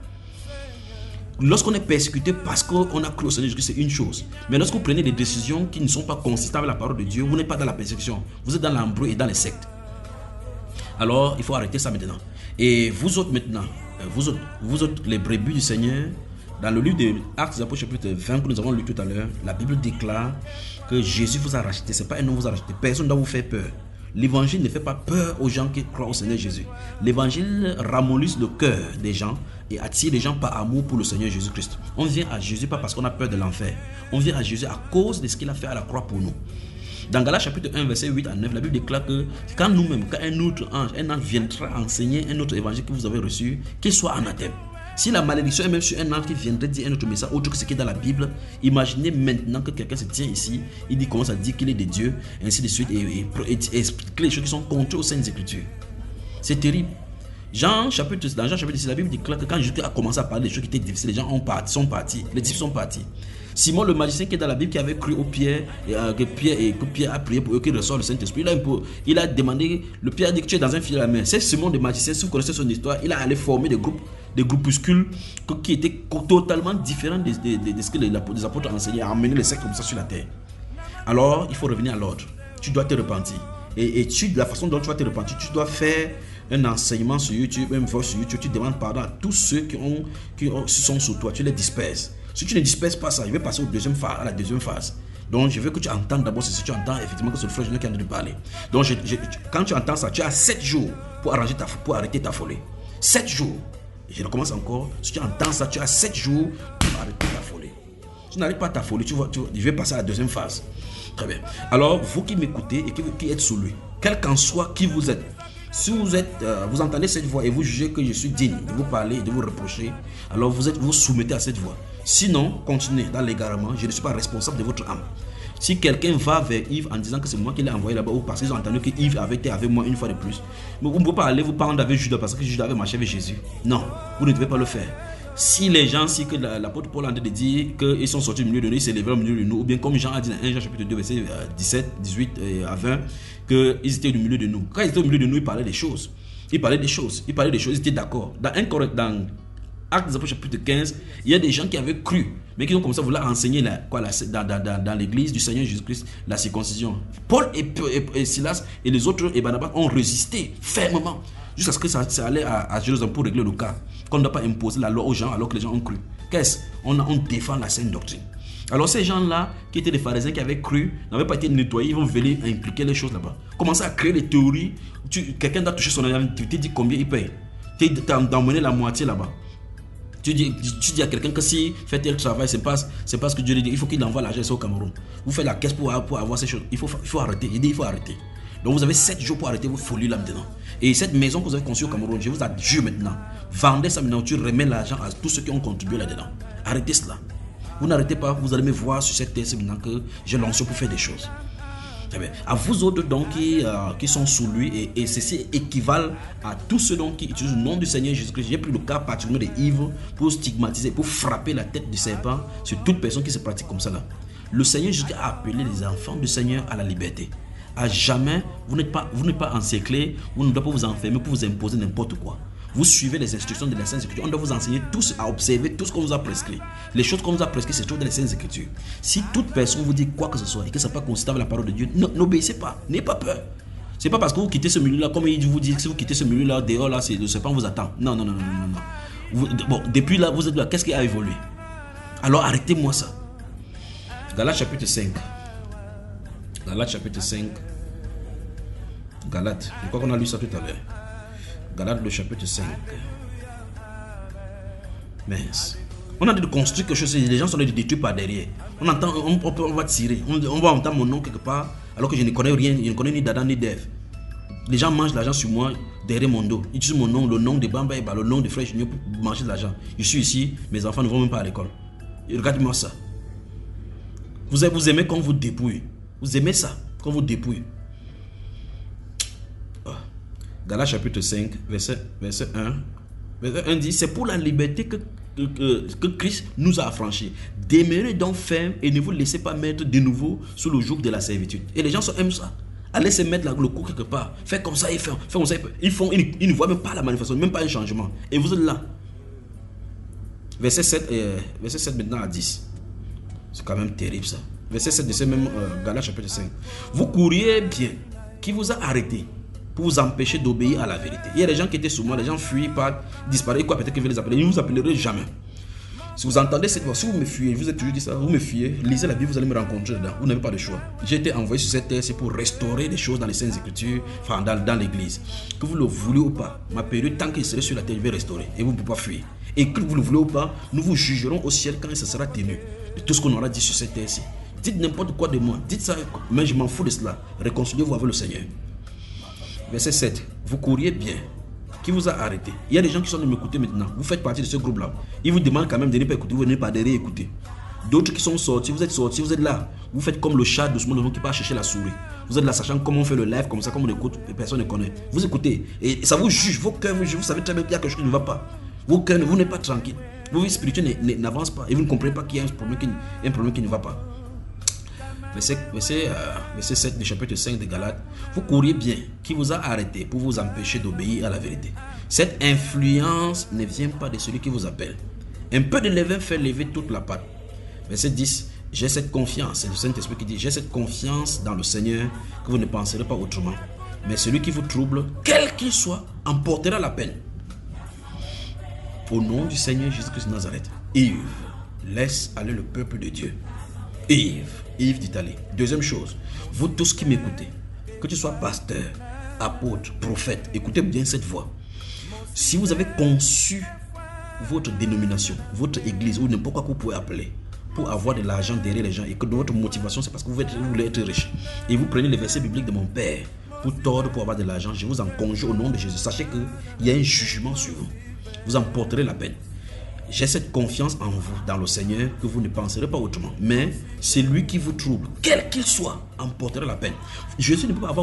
Lorsqu'on est persécuté parce qu'on a cru au Seigneur Jésus, c'est une chose. Mais lorsque vous prenez des décisions qui ne sont pas consistantes avec la parole de Dieu, vous n'êtes pas dans la persécution. Vous êtes dans l'embrouille et dans les sectes. Alors, il faut arrêter ça maintenant. Et vous autres maintenant, vous autres les brebis du Seigneur, dans le livre de Actes des Apôtres chapitre 20 que nous avons lu tout à l'heure, la Bible déclare que Jésus vous a racheté. Ce n'est pas un homme vous a racheté. Personne ne doit vous faire peur. L'évangile ne fait pas peur aux gens qui croient au Seigneur Jésus. L'évangile ramollisse le cœur des gens et attire les gens par amour pour le Seigneur Jésus-Christ. On vient à Jésus pas parce qu'on a peur de l'enfer. On vient à Jésus à cause de ce qu'il a fait à la croix pour nous. Dans Galates chapitre 1 verset 8 à 9, la Bible déclare que quand nous-mêmes, quand un autre ange viendra enseigner un autre évangile que vous avez reçu, qu'il soit anathème. Si la malédiction est même sur un ange qui viendrait dire un autre message autre que ce qui est dans la Bible, imaginez maintenant que quelqu'un se tient ici, il commence à dire qu'il est de Dieu, ainsi de suite, et expliquer les choses qui sont contraires aux Saintes Écritures. C'est terrible. Dans Jean chapitre 6, la Bible déclare que quand Jésus a commencé à parler des choses qui étaient difficiles, les gens sont partis, les disciples sont partis. Simon le magicien qui est dans la Bible, qui avait cru au Pierre, que Pierre a prié pour eux qu'il reçoive le Saint-Esprit, il a demandé, le Pierre a dit que tu es dans un filet à la main. C'est Simon le magicien, si vous connaissez son histoire, il a allé former des groupuscules qui étaient totalement différents de ce que les apôtres ont enseigné, à amener les sectes comme ça sur la terre. Alors, il faut revenir à l'ordre. Tu dois te repentir. Et la façon dont tu vas te repentir, tu dois faire un enseignement sur YouTube, une voix sur YouTube, tu demandes pardon à tous ceux qui sont sous toi, tu les disperses. Si tu ne disperses pas ça, je vais passer à la deuxième phase. Donc je veux que tu entendes d'abord si tu entends effectivement que c'est le frère qui est en train de parler. Donc quand tu entends ça, tu as 7 jours pour arrêter ta folie. 7 jours. Et je recommence encore. Si tu entends ça, tu as 7 jours pour arrêter ta folie. Si tu n'arrêtes pas ta folie, je vais passer à la deuxième phase. Très bien. Alors, vous qui m'écoutez et qui êtes sous lui, quel qu'en soit qui vous êtes, si vous entendez cette voix et vous jugez que je suis digne de vous parler et de vous reprocher, alors vous soumettez à cette voix. Sinon, continuez dans l'égarement, je ne suis pas responsable de votre âme. Si quelqu'un va vers Yves en disant que c'est moi qui l'ai envoyé là-bas ou parce qu'ils ont entendu que Yves avait été avec moi une fois de plus, mais vous ne pouvez pas aller vous prendre avec Judas parce que Judas avait marché avec Jésus. Non, vous ne devez pas le faire. Si les gens, si que l'apôtre Paul a dit qu'ils sont sortis du milieu de nous, ils s'élevaient au milieu de nous, ou bien comme Jean a dit dans 1 Jean chapitre 2, verset 17, 18 à 20, qu'ils étaient au milieu de nous. Quand ils étaient au milieu de nous, ils parlaient des choses. Ils étaient d'accord. Dans Actes des Apôtres chapitre 15, il y a des gens qui avaient cru, mais qui ont commencé à vouloir enseigner dans l'église du Seigneur Jésus-Christ la circoncision. Paul et Silas et les autres et Barnabas ont résisté fermement jusqu'à ce que ça allait à Jérusalem pour régler le cas. Qu'on ne doit pas imposer la loi aux gens alors que les gens ont cru. On défend la sainte doctrine. Alors ces gens-là, qui étaient des pharisiens qui avaient cru, n'avaient pas été nettoyés, ils vont venir impliquer les choses là-bas. Commencer à créer des théories. Quelqu'un doit toucher son argent, tu te dis combien il paye. Tu as emmené la moitié là-bas. Tu dis à quelqu'un que si fait tel travail, c'est pas ce que Dieu lui dit. Il faut qu'il envoie l'argent au Cameroun. Vous faites la caisse pour avoir ces choses. Il faut arrêter. Il dit il faut arrêter. Donc vous avez 7 jours pour arrêter vos folies là maintenant. Et cette maison que vous avez conçue au Cameroun, je vous adjure maintenant, vendez ça maintenant, tu remets l'argent à tous ceux qui ont contribué là-dedans. Arrêtez cela. Vous n'arrêtez pas, vous allez me voir sur cette terre maintenant que je lance pour faire des choses. À vous autres donc qui sont sous lui, et ceci équivalent à tous ceux donc qui utilisent le nom du Seigneur Jésus-Christ. J'ai pris le cas particulièrement des ivres pour stigmatiser, pour frapper la tête du serpent sur toute personne qui se pratique comme ça là. Le Seigneur Jésus a appelé les enfants du Seigneur à la liberté. À jamais, vous n'êtes pas encerclés, vous ne devez pas vous enfermer pour vous imposer n'importe quoi. Vous suivez les instructions de la Sainte Écriture. On doit vous enseigner tous à observer tout ce qu'on vous a prescrit. Les choses qu'on vous a prescrit, c'est toujours dans les Saintes Écritures. Si toute personne vous dit quoi que ce soit et que ça n'est pas consistant avec la parole de Dieu, n'obéissez pas, n'ayez pas peur. C'est pas parce que vous quittez ce milieu-là, comme il vous dit que si vous quittez ce milieu-là, dehors, là, le serpent vous attend. Non. Bon, depuis là, vous êtes là, qu'est-ce qui a évolué? Alors arrêtez-moi ça. Galates chapitre 5. Galates chapitre 5. Galates, je crois qu'on a lu ça tout à l'heure. Galates le chapitre 5. Mince. On a dit de construire quelque chose, les gens sont détruits par derrière. On entend, on va tirer, on va entendre mon nom quelque part, alors que je ne connais rien, je ne connais ni d'Adam ni d'Ève. Les gens mangent l'argent sur moi, derrière mon dos. Ils utilisent mon nom, le nom de Bamba Eba, le nom de Frère Junior pour manger de l'argent. Je suis ici, mes enfants ne vont même pas à l'école. Regardez-moi ça. Vous aimez quand on vous dépouille. Vous aimez ça, quand on vous dépouille. Galates chapitre 5, verset 1. Verset 1 dit, c'est pour la liberté que Christ nous a affranchis. Demeurez donc ferme et ne vous laissez pas mettre de nouveau sous le joug de la servitude. Et les gens aiment ça. Allez se mettre le coup quelque part. Faites comme ça et faites comme ça. Ils ne voient même pas la manifestation, même pas un changement. Et vous êtes là. Verset 7 maintenant à 10. C'est quand même terrible ça. Verset 7 de ce même Galates chapitre 5. Vous couriez bien. Qui vous a arrêté pour vous empêcher d'obéir à la vérité? Il y a des gens qui étaient sous moi, les gens fuient, pas disparaissent, quoi, peut-être que je vais les appeler. Ils ne vous appelleront jamais. Si vous entendez cette voix, si vous me fuyez, je vous ai toujours dit ça, vous me fuyez, lisez la Bible, vous allez me rencontrer dedans. Vous n'avez pas de choix. J'ai été envoyé sur cette terre, c'est pour restaurer les choses dans les Saintes Écritures, enfin dans l'église. Que vous le voulez ou pas, ma période, tant qu'il serait sur la terre, je vais restaurer. Et vous ne pouvez pas fuir. Et que vous le voulez ou pas, nous vous jugerons au ciel quand ce sera tenu de tout ce qu'on aura dit sur cette terre-ci. Dites n'importe quoi de moi, dites ça, mais je m'en fous de cela. Réconciliez-vous avec le Seigneur. Verset 7. Vous couriez bien. Qui vous a arrêté? Il y a des gens qui sont de m'écouter maintenant. Vous faites partie de ce groupe-là. Ils vous demandent quand même de ne pas écouter. Vous venez pas derrière écouter. D'autres qui sont sortis, vous êtes là. Vous faites comme le chat doucement qui part chercher la souris. Vous êtes là sachant comment on fait le live, comme ça, comme on écoute, et personne ne connaît. Vous écoutez. Et ça vous juge. Vos cœurs vous jugent. Vous savez très bien qu'il y a quelque chose qui ne va pas. Vos cœurs, vous n'êtes pas tranquille. Vos vies spirituelles n'avancent pas. Et vous ne comprenez pas qu'il y a un problème qui ne va pas. Verset 7 du chapitre 5 de Galates. Vous couriez bien. Qui vous a arrêté pour vous empêcher d'obéir à la vérité? Cette influence ne vient pas de celui qui vous appelle. Un peu de levain fait lever toute la pâte. Verset 10. J'ai cette confiance. C'est le Saint-Esprit qui dit, j'ai cette confiance dans le Seigneur que vous ne penserez pas autrement. Mais celui qui vous trouble, quel qu'il soit, en portera la peine. Au nom du Seigneur Jésus-Christ de Nazareth. Yves, laisse aller le peuple de Dieu. Yves d'Italie. Deuxième chose, vous tous qui m'écoutez, que tu sois pasteur, apôtre, prophète, écoutez bien cette voix. Si vous avez conçu votre dénomination, votre église, ou n'importe quoi que vous pouvez appeler, pour avoir de l'argent derrière les gens, et que votre motivation c'est parce que vous voulez être riche, et vous prenez les versets bibliques de mon père pour tordre, pour avoir de l'argent, je vous en conjure au nom de Jésus. Sachez qu'il y a un jugement sur vous. Vous en porterez la peine. J'ai cette confiance en vous, dans le Seigneur, que vous ne penserez pas autrement. Mais c'est lui qui vous trouble, quel qu'il soit, en portera la peine. Jésus ne peut pas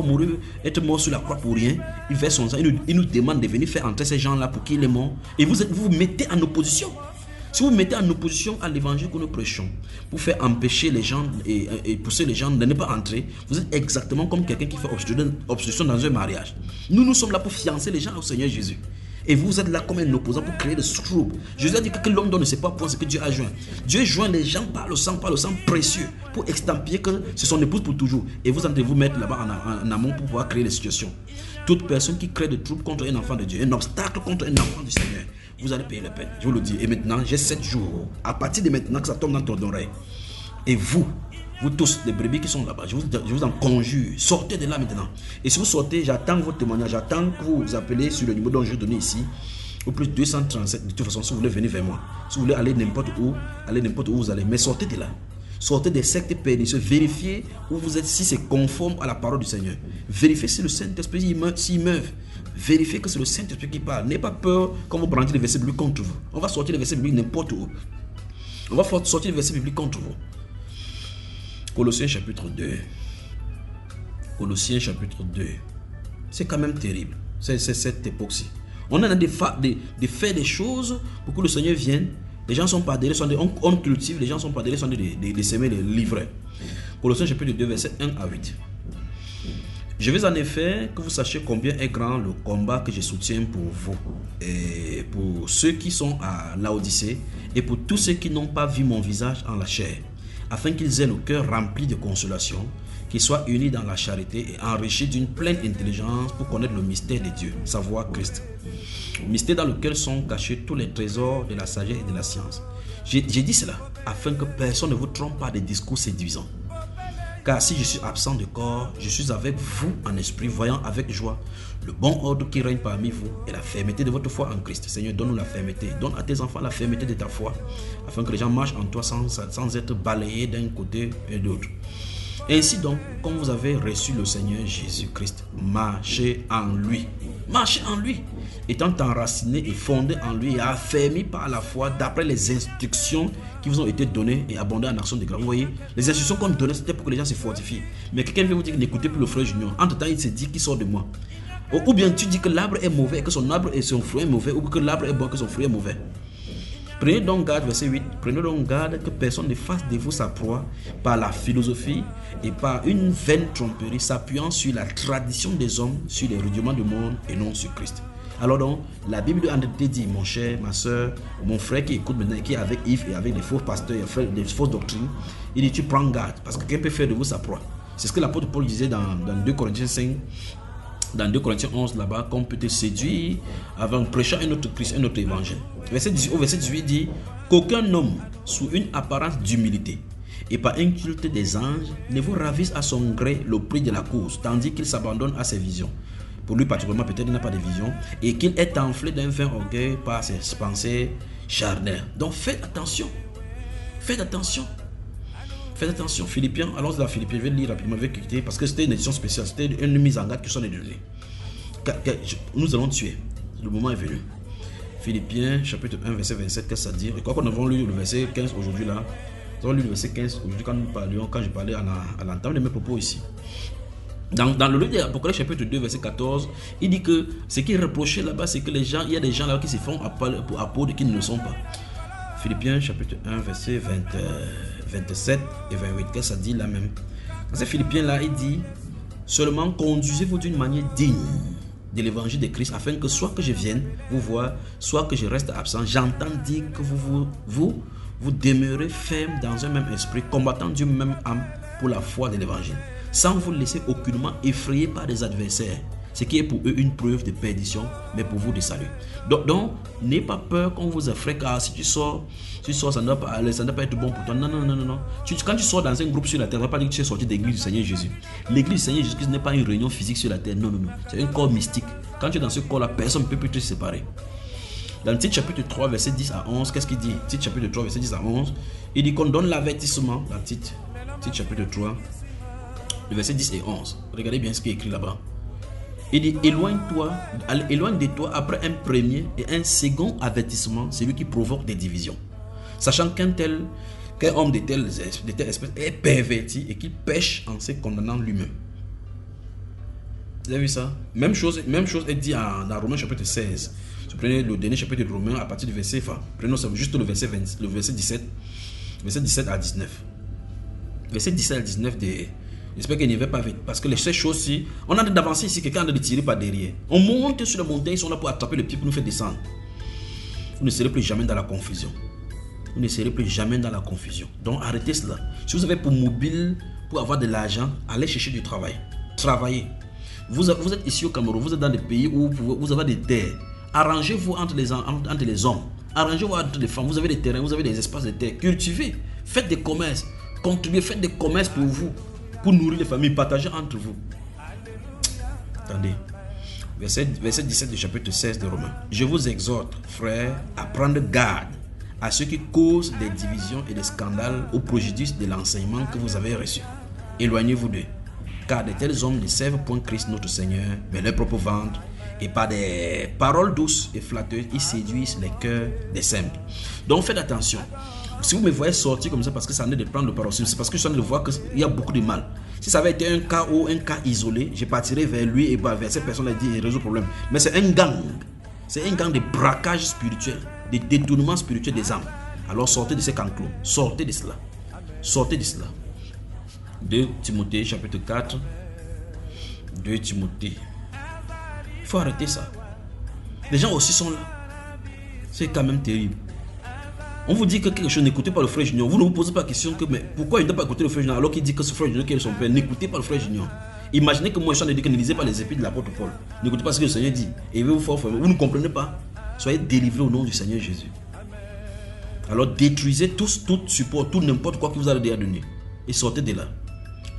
être mort sur la croix pour rien. Il fait son sang, il nous demande de venir faire entrer ces gens-là pour qu'il est mort. Et vous vous mettez en opposition. Si vous mettez en opposition à l'évangile que nous prêchons, pour faire empêcher les gens et pousser les gens de ne pas entrer, vous êtes exactement comme quelqu'un qui fait obstruction dans un mariage. Nous sommes là pour fiancer les gens au Seigneur Jésus. Et vous êtes là comme un opposant pour créer des troubles. Jésus a dit que l'homme donne ne sait pas point ce que Dieu a joint. Dieu joint les gens par le sang précieux, pour extampier que c'est son épouse pour toujours. Et vous allez vous mettre là-bas en amont pour pouvoir créer des situations. Toute personne qui crée des troubles contre un enfant de Dieu, un obstacle contre un enfant du Seigneur, vous allez payer la peine. Je vous le dis. Et maintenant, j'ai 7 jours. À partir de maintenant que ça tombe dans ton oreille. Et vous tous, les brebis qui sont là-bas, je vous en conjure, sortez de là maintenant. Et si vous sortez, j'attends votre témoignage, j'attends que vous appelez sur le numéro dont je vais donner ici, au plus 237. De toute façon, si vous voulez venir vers moi, si vous voulez aller n'importe où vous allez, mais sortez de là. Sortez des sectes pernicieuses. Vérifiez où vous êtes, si c'est conforme à la parole du Seigneur. Vérifiez si le Saint-Esprit s'y meurt. Vérifiez que c'est le Saint-Esprit qui parle. N'ayez pas peur quand vous brandissez les versets bibliques contre vous. On va sortir les versets bibliques n'importe où. On va sortir les versets bibliques contre vous. Colossiens chapitre 2. Colossiens chapitre 2. C'est quand même terrible. C'est cette époque-ci. On a de faire des choses pour que le Seigneur vienne. Les gens sont pas derrière, on cultive, les gens sont pas derrière, sont de semer les livrets. Colossiens chapitre 2, verset 1 à 8. Je veux en effet que vous sachiez combien est grand le combat que je soutiens pour vous, et pour ceux qui sont à Laodicée, et pour tous ceux qui n'ont pas vu mon visage en la chair, afin qu'ils aient le cœur rempli de consolation, qu'ils soient unis dans la charité et enrichis d'une pleine intelligence pour connaître le mystère de Dieu, savoir Christ. Mystère dans lequel sont cachés tous les trésors de la sagesse et de la science. J'ai dit cela afin que personne ne vous trompe par des discours séduisants. Car si je suis absent de corps, je suis avec vous en esprit, voyant avec joie le bon ordre qui règne parmi vous et la fermeté de votre foi en Christ. Seigneur, donne-nous la fermeté. Donne à tes enfants la fermeté de ta foi, afin que les gens marchent en toi sans être balayés d'un côté et de l'autre. Ainsi donc, comme vous avez reçu le Seigneur Jésus-Christ, marchez en lui. Marchez en lui, étant enraciné et fondé en lui et affermi par la foi d'après les instructions qui vous ont été données et abondées en action de grâce. Vous voyez, les instructions qu'on donnait, c'était pour que les gens se fortifient. Mais quelqu'un vient vous dire, n'écoutez plus le frère Junior. Entre-temps, il se dit qu'il sort de moi. Ou bien tu dis que l'arbre est mauvais et que son arbre et son fruit est mauvais, ou que l'arbre est bon et que son fruit est mauvais. Prenez donc garde, verset 8, prenez donc garde que personne ne fasse de vous sa proie par la philosophie et par une vaine tromperie s'appuyant sur la tradition des hommes, sur les rudiments du monde et non sur Christ. Alors donc, la Bible te dit, mon cher, ma soeur, mon frère qui écoute maintenant, qui est avec Yves et avec les faux pasteurs, les fausses doctrines, il dit, tu prends garde parce que quelqu'un peut faire de vous sa proie. C'est ce que l'apôtre Paul disait dans 2 Corinthiens 5. Dans 2 Corinthiens 11, là-bas, qu'on peut te séduire avant prêchant un autre Christ, un autre évangile. Verset 18 dit qu'aucun homme, sous une apparence d'humilité et par un culte des anges, ne vous ravisse à son gré le prix de la course, tandis qu'il s'abandonne à ses visions. Pour lui, particulièrement, peut-être il n'a pas de vision, et qu'il est enflé d'un vain orgueil par ses pensées charnelles. Donc faites attention. Faites attention. Faites attention, Philippiens, allons dans Philippiens, je vais lire rapidement, je vais quitter, parce que c'était une édition spéciale, c'était une mise en garde qui sont les données. Nous allons tuer, le moment est venu. Philippiens, chapitre 1, verset 27, qu'est-ce que ça dit? Et quoi qu'on avons lu le verset 15 aujourd'hui là, nous avons lu le verset 15 aujourd'hui quand je parlais à l'entame de mes propos ici. Dans le livre de l'Apocalypse chapitre 2 verset 14, il dit que ce qui est reproché là-bas, c'est que les gens, il y a des gens là qui se font apôtres qui ne le sont pas. Philippiens chapitre 1 verset 27 et 28, qu'est-ce que ça dit là même? Dans ces Philippiens là, il dit seulement conduisez-vous d'une manière digne de l'évangile de Christ, afin que soit que je vienne vous voir, soit que je reste absent, j'entends dire que vous demeurez ferme dans un même esprit, combattant d'une même âme pour la foi de l'évangile, sans vous laisser aucunement effrayer par des adversaires, ce qui est pour eux une preuve de perdition, mais pour vous de salut. Donc n'ayez pas peur qu'on vous effraie, car si tu sors, ça ne doit pas être bon pour toi. Non. Quand tu sors dans un groupe sur la terre, on ne va pas dire que tu es sorti de l'église du Seigneur Jésus. L'église du Seigneur Jésus n'est pas une réunion physique sur la terre. Non. C'est un corps mystique. Quand tu es dans ce corps-là, personne ne peut plus te séparer. Dans le titre chapitre 3, verset 10 à 11, qu'est-ce qu'il dit? Titre chapitre 3, verset 10 à 11, il dit qu'on donne l'avertissement. Dans le titre chapitre 3, le verset 10 et 11. Regardez bien ce qui est écrit là-bas. Il dit, éloigne de toi après un premier et un second avertissement, celui qui provoque des divisions. Sachant qu'un homme de telle espèce est perverti et qu'il pêche en se condamnant lui-même. Vous avez vu ça? Même chose est dit dans Romains chapitre 16. Si vous prenez le dernier chapitre de Romains à partir du verset, prenons juste le verset 17 à 19. Verset 17 à 19 j'espère qu'il n'y va pas vite. Parce que ces choses-ci, on a d'avancer ici, quelqu'un a de tirer par derrière. On monte sur la montagne, ils sont là pour attraper le pied pour nous faire descendre. Vous ne serez plus jamais dans la confusion. Vous ne serez plus jamais dans la confusion. Donc arrêtez cela. Si vous avez pour mobile, pour avoir de l'argent, allez chercher du travail. Travaillez. Vous êtes ici au Cameroun, vous êtes dans des pays où vous avez des terres. Arrangez-vous entre les hommes. Arrangez-vous entre les femmes. Vous avez des terrains, vous avez des espaces de terre. Cultivez. Faites des commerces. Contribuez, faites des commerces pour vous. Pour nourrir les familles, partagez entre vous. Attendez. Verset 17 du chapitre 16 de Romains. Je vous exhorte, frères, à prendre garde à ceux qui causent des divisions et des scandales au préjudice de l'enseignement que vous avez reçu. Éloignez-vous d'eux, car de tels hommes ne servent point Christ notre Seigneur, mais leur propre ventre, et par des paroles douces et flatteuses, ils séduisent les cœurs des simples. Donc faites attention. Si vous me voyez sortir comme ça parce que ça en est de prendre le parole, c'est parce que je suis en train de voir qu'il y a beaucoup de mal. Si ça avait été un cas ou un cas isolé, je partirais vers lui et vers cette personne-là et dire il résout le problème. Mais c'est un gang. C'est un gang de braquage spirituel, de détournement spirituel des âmes. Alors sortez de ces camps clos. Sortez de cela. Sortez de cela. 2 Timothée chapitre 4. 2 Timothée. Il faut arrêter ça. Les gens aussi sont là. C'est quand même terrible. On vous dit que quelque chose, n'écoutez pas le frère Junior. Vous ne vous posez pas la question que, mais pourquoi il ne doit pas écouter le frère Junior alors qu'il dit que ce frère Junior qui est son père, n'écoutez pas le frère Junior. Imaginez que moi je suis en train de dire que ne lisez pas les épîtres de l'apôtre Paul. N'écoutez pas ce que le Seigneur dit. Et vous ne comprenez pas. Soyez délivrés au nom du Seigneur Jésus. Alors détruisez tout support, tout n'importe quoi que vous allez donner. Et sortez de là.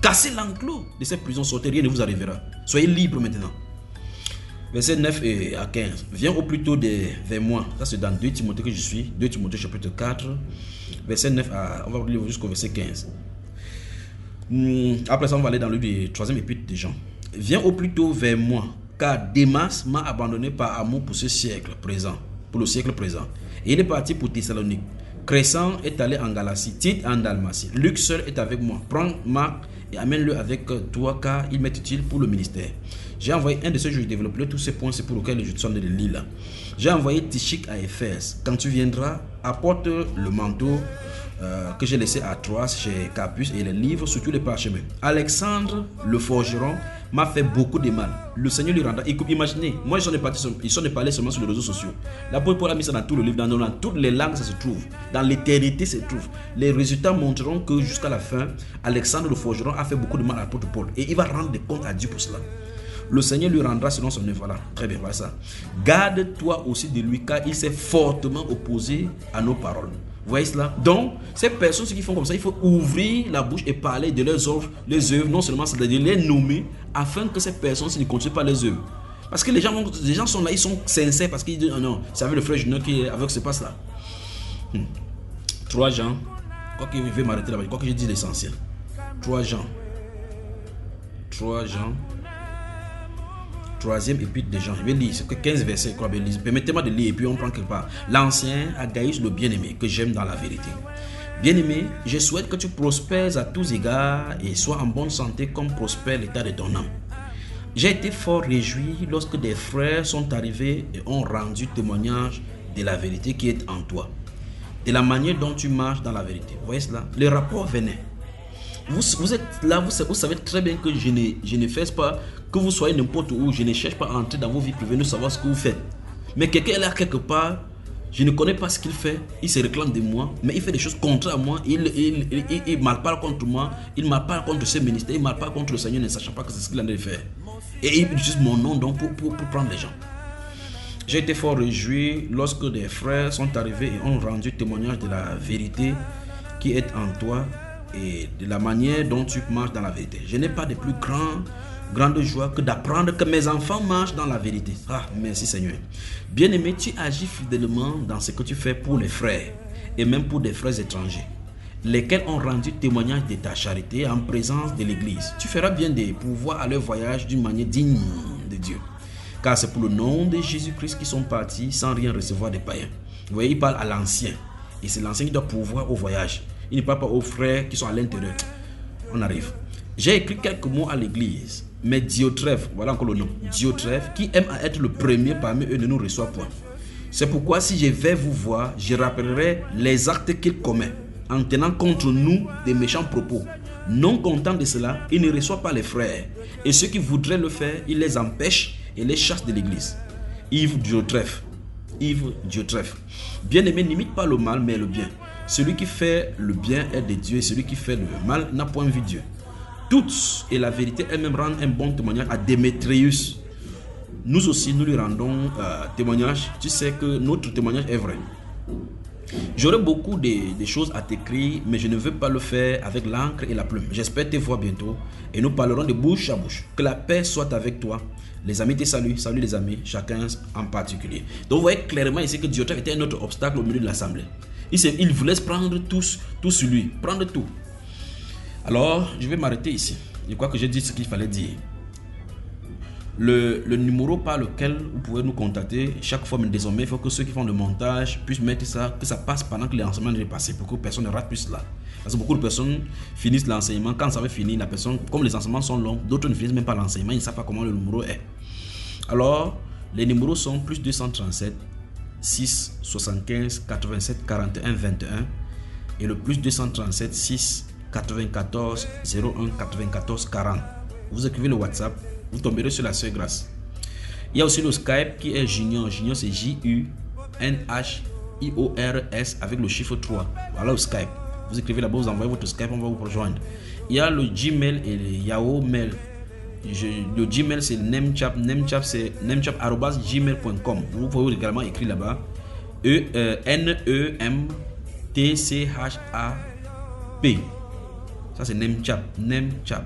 Cassez l'enclos de cette prison, sortez, rien ne vous arrivera. Soyez libres maintenant. Verset 9 à 15. Viens au plus tôt vers moi. Ça c'est dans 2 Timothée que je suis. 2 Timothée chapitre 4. Verset 9 à... On va lire jusqu'au verset 15. Après ça on va aller dans le 3e épître de Jean. Viens au plus tôt vers moi. Car Démas m'a abandonné par amour pour ce siècle présent. Pour le siècle présent. Et il est parti pour Thessalonique. Crescent est allé en Galatie. Tite en Dalmatie. Luc seul est avec moi. Prends Marc et amène-le avec toi car il m'est utile pour le ministère. J'ai envoyé un de ceux, je développerai tous ces points, c'est pour lesquels je suis en train de lire là. J'ai envoyé Tychik à Éphèse. Quand tu viendras, apporte le manteau que j'ai laissé à Troas chez Carpus et les livres, surtout les parchemins. Alexandre, le forgeron, m'a fait beaucoup de mal. Le Seigneur lui rendra. Imaginez, moi ils sont parlé seulement sur les réseaux sociaux. L'apôtre Paul a mis ça dans tout le livre, dans toutes les langues ça se trouve. Dans l'éternité ça se trouve. Les résultats montreront que jusqu'à la fin, Alexandre le forgeron a fait beaucoup de mal à l'apôtre Paul. Et il va rendre des comptes à Dieu pour cela. Le Seigneur lui rendra selon son œuvre. Voilà, très bien, voilà ça. Garde-toi aussi de lui car il s'est fortement opposé à nos paroles. Vous voyez cela? Donc, ces personnes, ceux qui font comme ça, il faut ouvrir la bouche et parler de leurs œuvres, non seulement ça, de les nommer, afin que ces personnes ne continuent pas les œuvres. Parce que les gens sont là, ils sont sincères parce qu'ils disent oh non, c'est avec le frère Junior qui est avec ce passe là. 3 Jean, quoi qu'il veut m'arrêter là-bas, quoi que je dise l'essentiel. 3 Jean. 3e épître de Jean. Je vais lire, c'est que 15 versets. Permettez-moi de lire et puis on prend quelque part. L'ancien à Gaius le bien-aimé, que j'aime dans la vérité. Bien-aimé, je souhaite que tu prospères à tous égards et sois en bonne santé comme prospère l'état de ton âme. J'ai été fort réjoui lorsque des frères sont arrivés et ont rendu témoignage de la vérité qui est en toi. De la manière dont tu marches dans la vérité. Vous voyez cela? Le rapport venait. Vous êtes là, vous savez très bien que je ne fais pas, que vous soyez n'importe où, je ne cherche pas à entrer dans vos vies privées, de savoir ce que vous faites. Mais quelqu'un est là quelque part, je ne connais pas ce qu'il fait, il se réclame de moi, mais il fait des choses contraires à moi, il mal parle contre moi, il mal parle contre ce ministère, il mal parle contre le Seigneur, ne sachant pas que c'est ce qu'il a de faire. Et il utilise mon nom donc pour prendre les gens. J'ai été fort réjoui lorsque des frères sont arrivés et ont rendu témoignage de la vérité qui est en toi et de la manière dont tu marches dans la vérité. Je n'ai pas de plus grande joie que d'apprendre que mes enfants marchent dans la vérité. Ah, merci Seigneur. Bien-aimé, tu agis fidèlement dans ce que tu fais pour les frères et même pour des frères étrangers, lesquels ont rendu témoignage de ta charité en présence de l'Église. Tu feras bien de pouvoir à leur voyage d'une manière digne de Dieu. Car c'est pour le nom de Jésus-Christ qu'ils sont partis sans rien recevoir des païens. Vous voyez, il parle à l'ancien. Et c'est l'ancien qui doit pouvoir au voyage. Il ne parle pas aux frères qui sont à l'intérieur. On arrive. J'ai écrit quelques mots à l'église. Mais Diotrephe, voilà encore le nom. Diotrephe, qui aime à être le premier parmi eux, ne nous reçoit point. C'est pourquoi si je vais vous voir, je rappellerai les actes qu'il commet, en tenant contre nous des méchants propos. Non content de cela, il ne reçoit pas les frères. Et ceux qui voudraient le faire, il les empêche et les chasse de l'église. Yves Diotrephe. Bien-aimé, n'imite pas le mal, mais le bien. Celui qui fait le bien est de Dieu et celui qui fait le mal n'a point vu Dieu. Toutes et la vérité elle-même rendent un bon témoignage à Démétrius. Nous aussi, nous lui rendons témoignage. Tu sais que notre témoignage est vrai. J'aurai beaucoup de choses à t'écrire, mais je ne veux pas le faire avec l'encre et la plume. J'espère te voir bientôt et nous parlerons de bouche à bouche. Que la paix soit avec toi. Les amis te saluent, salut les amis, chacun en particulier. Donc vous voyez clairement ici que Diotrephe était un autre obstacle au milieu de l'assemblée. Il vous laisse prendre tout sur lui. Prendre tout. Alors, je vais m'arrêter ici. Je crois que j'ai dit ce qu'il fallait dire. Le numéro par lequel vous pouvez nous contacter chaque fois, mais désormais, il faut que ceux qui font le montage puissent mettre ça, que ça passe pendant que l'enseignement est passé, pour que personne ne rate plus cela. Parce que beaucoup de personnes finissent l'enseignement, quand ça va finir, la personne, comme les enseignements sont longs, d'autres ne finissent même pas l'enseignement, ils ne savent pas comment le numéro est. Alors, les numéros sont plus 237 6 75 87 41 21 et le plus 237 6 94 01 94 40. Vous écrivez le WhatsApp, vous tomberez sur la Sœur Grâce. Il y a aussi le Skype qui est Junior. Junior, c'est JUNHIORS avec le chiffre 3. Voilà le Skype. Vous écrivez là-bas, vous envoyez votre Skype, on va vous rejoindre. Il y a le Gmail et le Yahoo Mail. Le Gmail, c'est Nemchap. Nemchap, c'est nemchap@gmail.com. Vous pouvez également écrire là-bas NEMTCHAP. Ça, c'est Nemchap. Nemchap.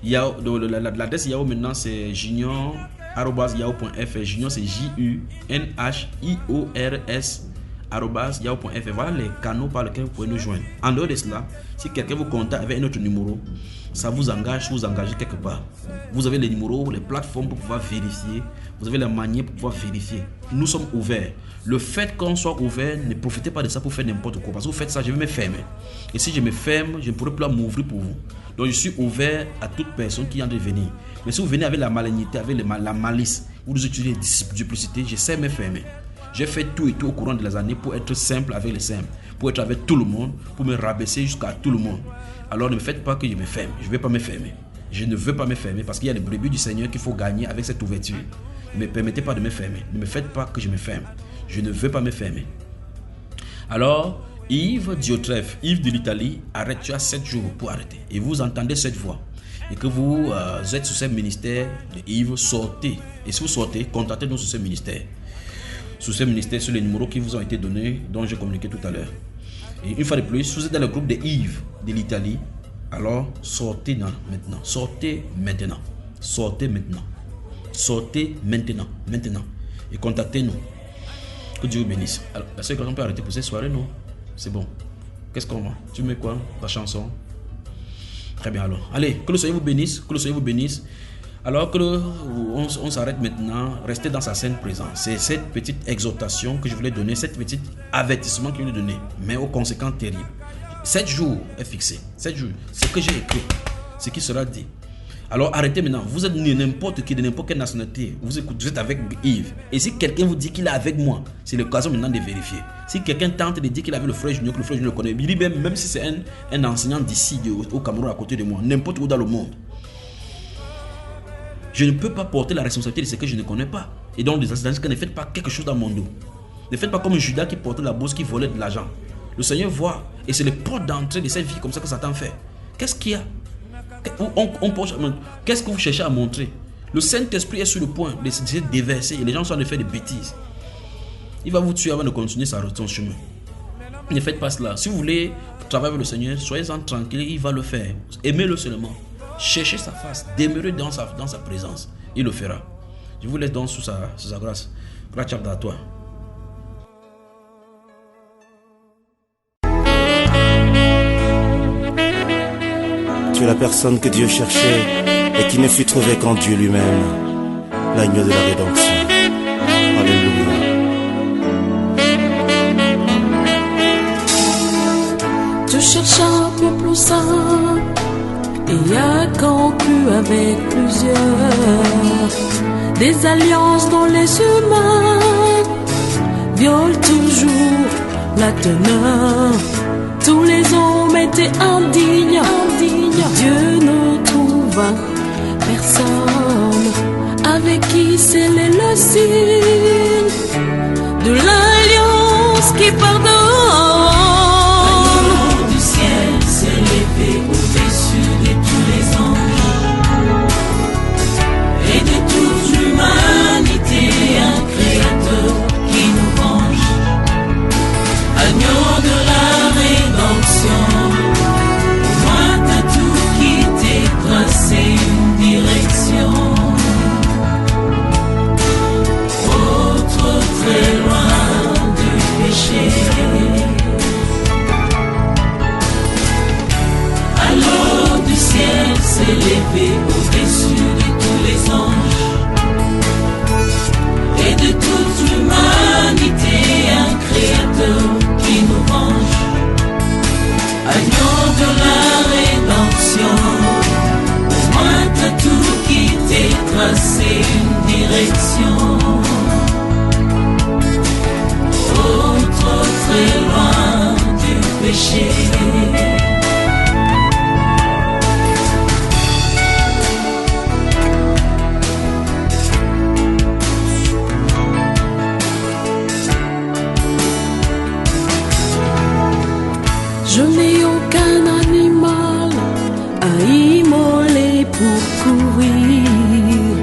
L'adresse Yahoo maintenant, c'est junior@yahoo.fr. Junior, c'est JUNHIORS @yahoo.fr. Voilà les canaux par lesquels vous pouvez nous joindre. En dehors de cela, si quelqu'un vous contacte avec un autre numéro, ça vous engage, vous engagez quelque part. Vous avez les numéros, les plateformes pour pouvoir vérifier. Vous avez la manière pour pouvoir vérifier. Nous sommes ouverts. Le fait qu'on soit ouvert, ne profitez pas de ça pour faire n'importe quoi. Parce que vous faites ça, je vais me fermer. Et si je me ferme, je ne pourrai plus m'ouvrir pour vous. Donc je suis ouvert à toute personne qui a de venir. Mais si vous venez avec la malignité, avec la malice, vous utilisez la duplicité, je sais me fermer. J'ai fait tout et tout au courant de les années pour être simple avec les simples, pour être avec tout le monde, pour me rabaisser jusqu'à tout le monde. Alors ne me faites pas que je me ferme. Je ne vais pas me fermer. Je ne veux pas me fermer parce qu'il y a les brebis du Seigneur qu'il faut gagner avec cette ouverture. Ne me permettez pas de me fermer. Ne me faites pas que je me ferme. Je ne veux pas me fermer. Alors, Yves Diotref, Yves de l'Italie, arrête. Tu as 7 jours pour arrêter. Et vous entendez cette voix. Et que vous êtes sous ce ministère de Yves, sortez. Et si vous sortez, contactez-nous sur ce ministère. Sur ce ministère, sur les numéros qui vous ont été donnés, dont j'ai communiqué tout à l'heure. Et une fois de plus, si vous êtes dans le groupe de Yves de l'Italie, alors sortez maintenant. Sortez maintenant. Sortez maintenant. Sortez maintenant. Maintenant. Et contactez-nous. Que Dieu vous bénisse. Alors, la seule qu'on peut arrêter pour cette soirée, non? C'est bon. Qu'est-ce qu'on va? Tu mets quoi? La chanson? Très bien alors. Allez, que le Seigneur vous bénisse. Que le Seigneur vous bénisse. Alors que on s'arrête maintenant, restez dans sa sainte présence. C'est cette petite exhortation que je voulais donner, cette petite avertissement que je voulais donner, mais aux conséquences terribles. 7 jours est fixé. 7 jours. C'est ce que j'ai écrit. Ce qui sera dit. Alors arrêtez maintenant. Vous êtes n'importe qui, de n'importe quelle nationalité. Vous êtes avec Yves. Et si quelqu'un vous dit qu'il est avec moi, c'est l'occasion maintenant de vérifier. Si quelqu'un tente de dire qu'il est avec le frère Junior, que le frère Junior le connaît, il dit même si c'est un enseignant d'ici, au Cameroun, à côté de moi, n'importe où dans le monde, je ne peux pas porter la responsabilité de ce que je ne connais pas. Et donc, ne faites pas quelque chose dans mon dos. Ne faites pas comme Judas qui portait la bourse, qui volait de l'argent. Le Seigneur voit. Et c'est le porte d'entrée de cette vie comme ça que Satan fait. Qu'est-ce qu'il y a? Qu'est-ce que vous cherchez à montrer? Le Saint-Esprit est sur le point de se déverser et les gens sont en train de faire des bêtises. Il va vous tuer avant de continuer son chemin. Ne faites pas cela. Si vous voulez travailler avec le Seigneur, soyez-en tranquille, il va le faire. Aimez-le seulement. Cherchez sa face, demeurez dans sa présence. Il le fera. Je vous laisse donc sous sa grâce. Grâce à toi.
Tu es la personne que Dieu cherchait et qui ne fut trouvée qu'en Dieu lui-même, l'agneau de la rédemption. Alléluia.
Tu cherches un peu plus simple et a conclu avec plusieurs des alliances dont les humains violent toujours la teneur. Tous les hommes étaient indignes. Dieu ne trouva personne avec qui sceller le signe de l'alliance qui pardonne.
L'agneau du ciel s'est levé au-dessus de tous les anges et de toute l'humanité, un créateur qui nous venge. Agneau de la rédemption, moi t'as tout quitté, tracé une direction. Trop très loin du péché.
couvrir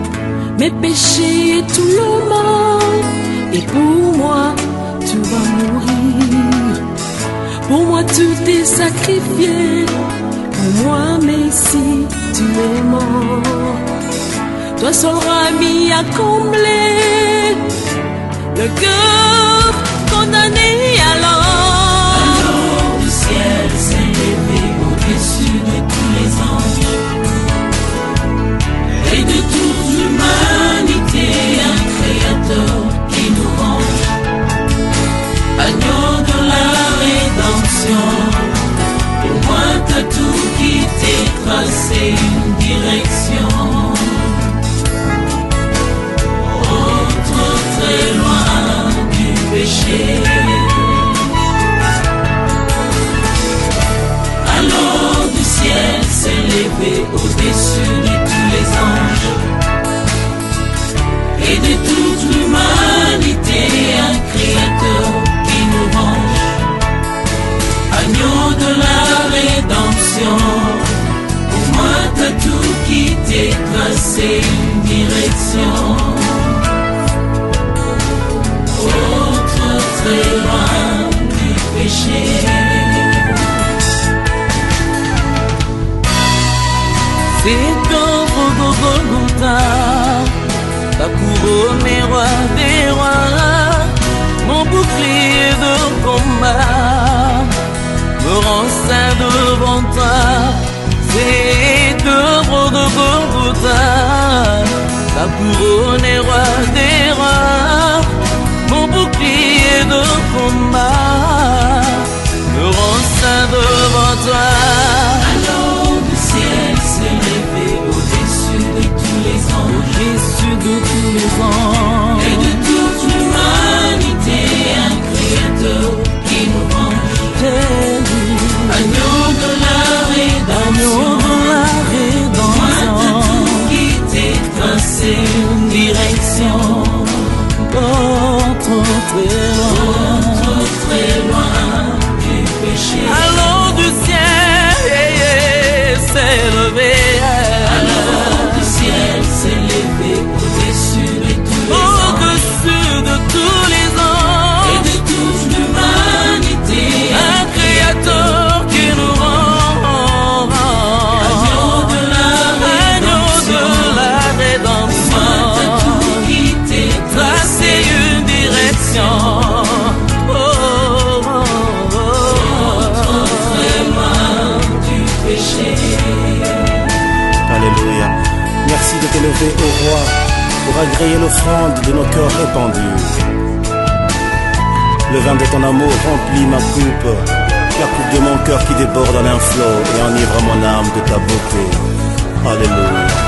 mes péchés et tout le mal. Et pour moi, tu vas mourir. Pour moi, tu t'es sacrifié. Pour moi, mais si tu es mort, toi seul ami à combler le cœur condamné alors.
Alors du ciel s'est levé au-dessus de tous les anges et de toute l'humanité, un créateur qui nous range, agneau de la rédemption. Pour moi t'as tout quitté, tracé une direction. Très loin du péché. Alors du ciel s'est levé au-dessus de tous les anges et de toute l'humanité, un créateur qui nous range, agneau de la rédemption. Pour moi t'as tout quitté, tracé une direction. Très loin du péché.
C'est au Golgotha, ta couronne est roi des rois, mon bouclier de combat me rend saint devant toi. C'est au Golgotha, ta couronne est roi des rois, mon bouclier de combat me rend saint devant toi.
Alors du ciel s'est levé au-dessus de tous les anges,
au-dessus de tous les anges
et de toute l'humanité, un créateur qui nous range, agneau de la rédemption. Moi t'as tout quitté, tracé une direction. Très loin du péché.
Alors du ciel s'est levé.
Alors du ciel s'est levé au-dessus de tous les anges,
Au-dessus de tous les anges
et de toute l'humanité,
un créateur qui nous rend
agneau de la rédemption. Moi t'as tout quitté,
tracé une direction.
Alléluia. Merci de t'élever au roi pour agréer l'offrande de nos cœurs répandus. Le vin de ton amour remplit ma coupe, la coupe de mon cœur qui déborde en un flot et enivre mon âme de ta beauté. Alléluia.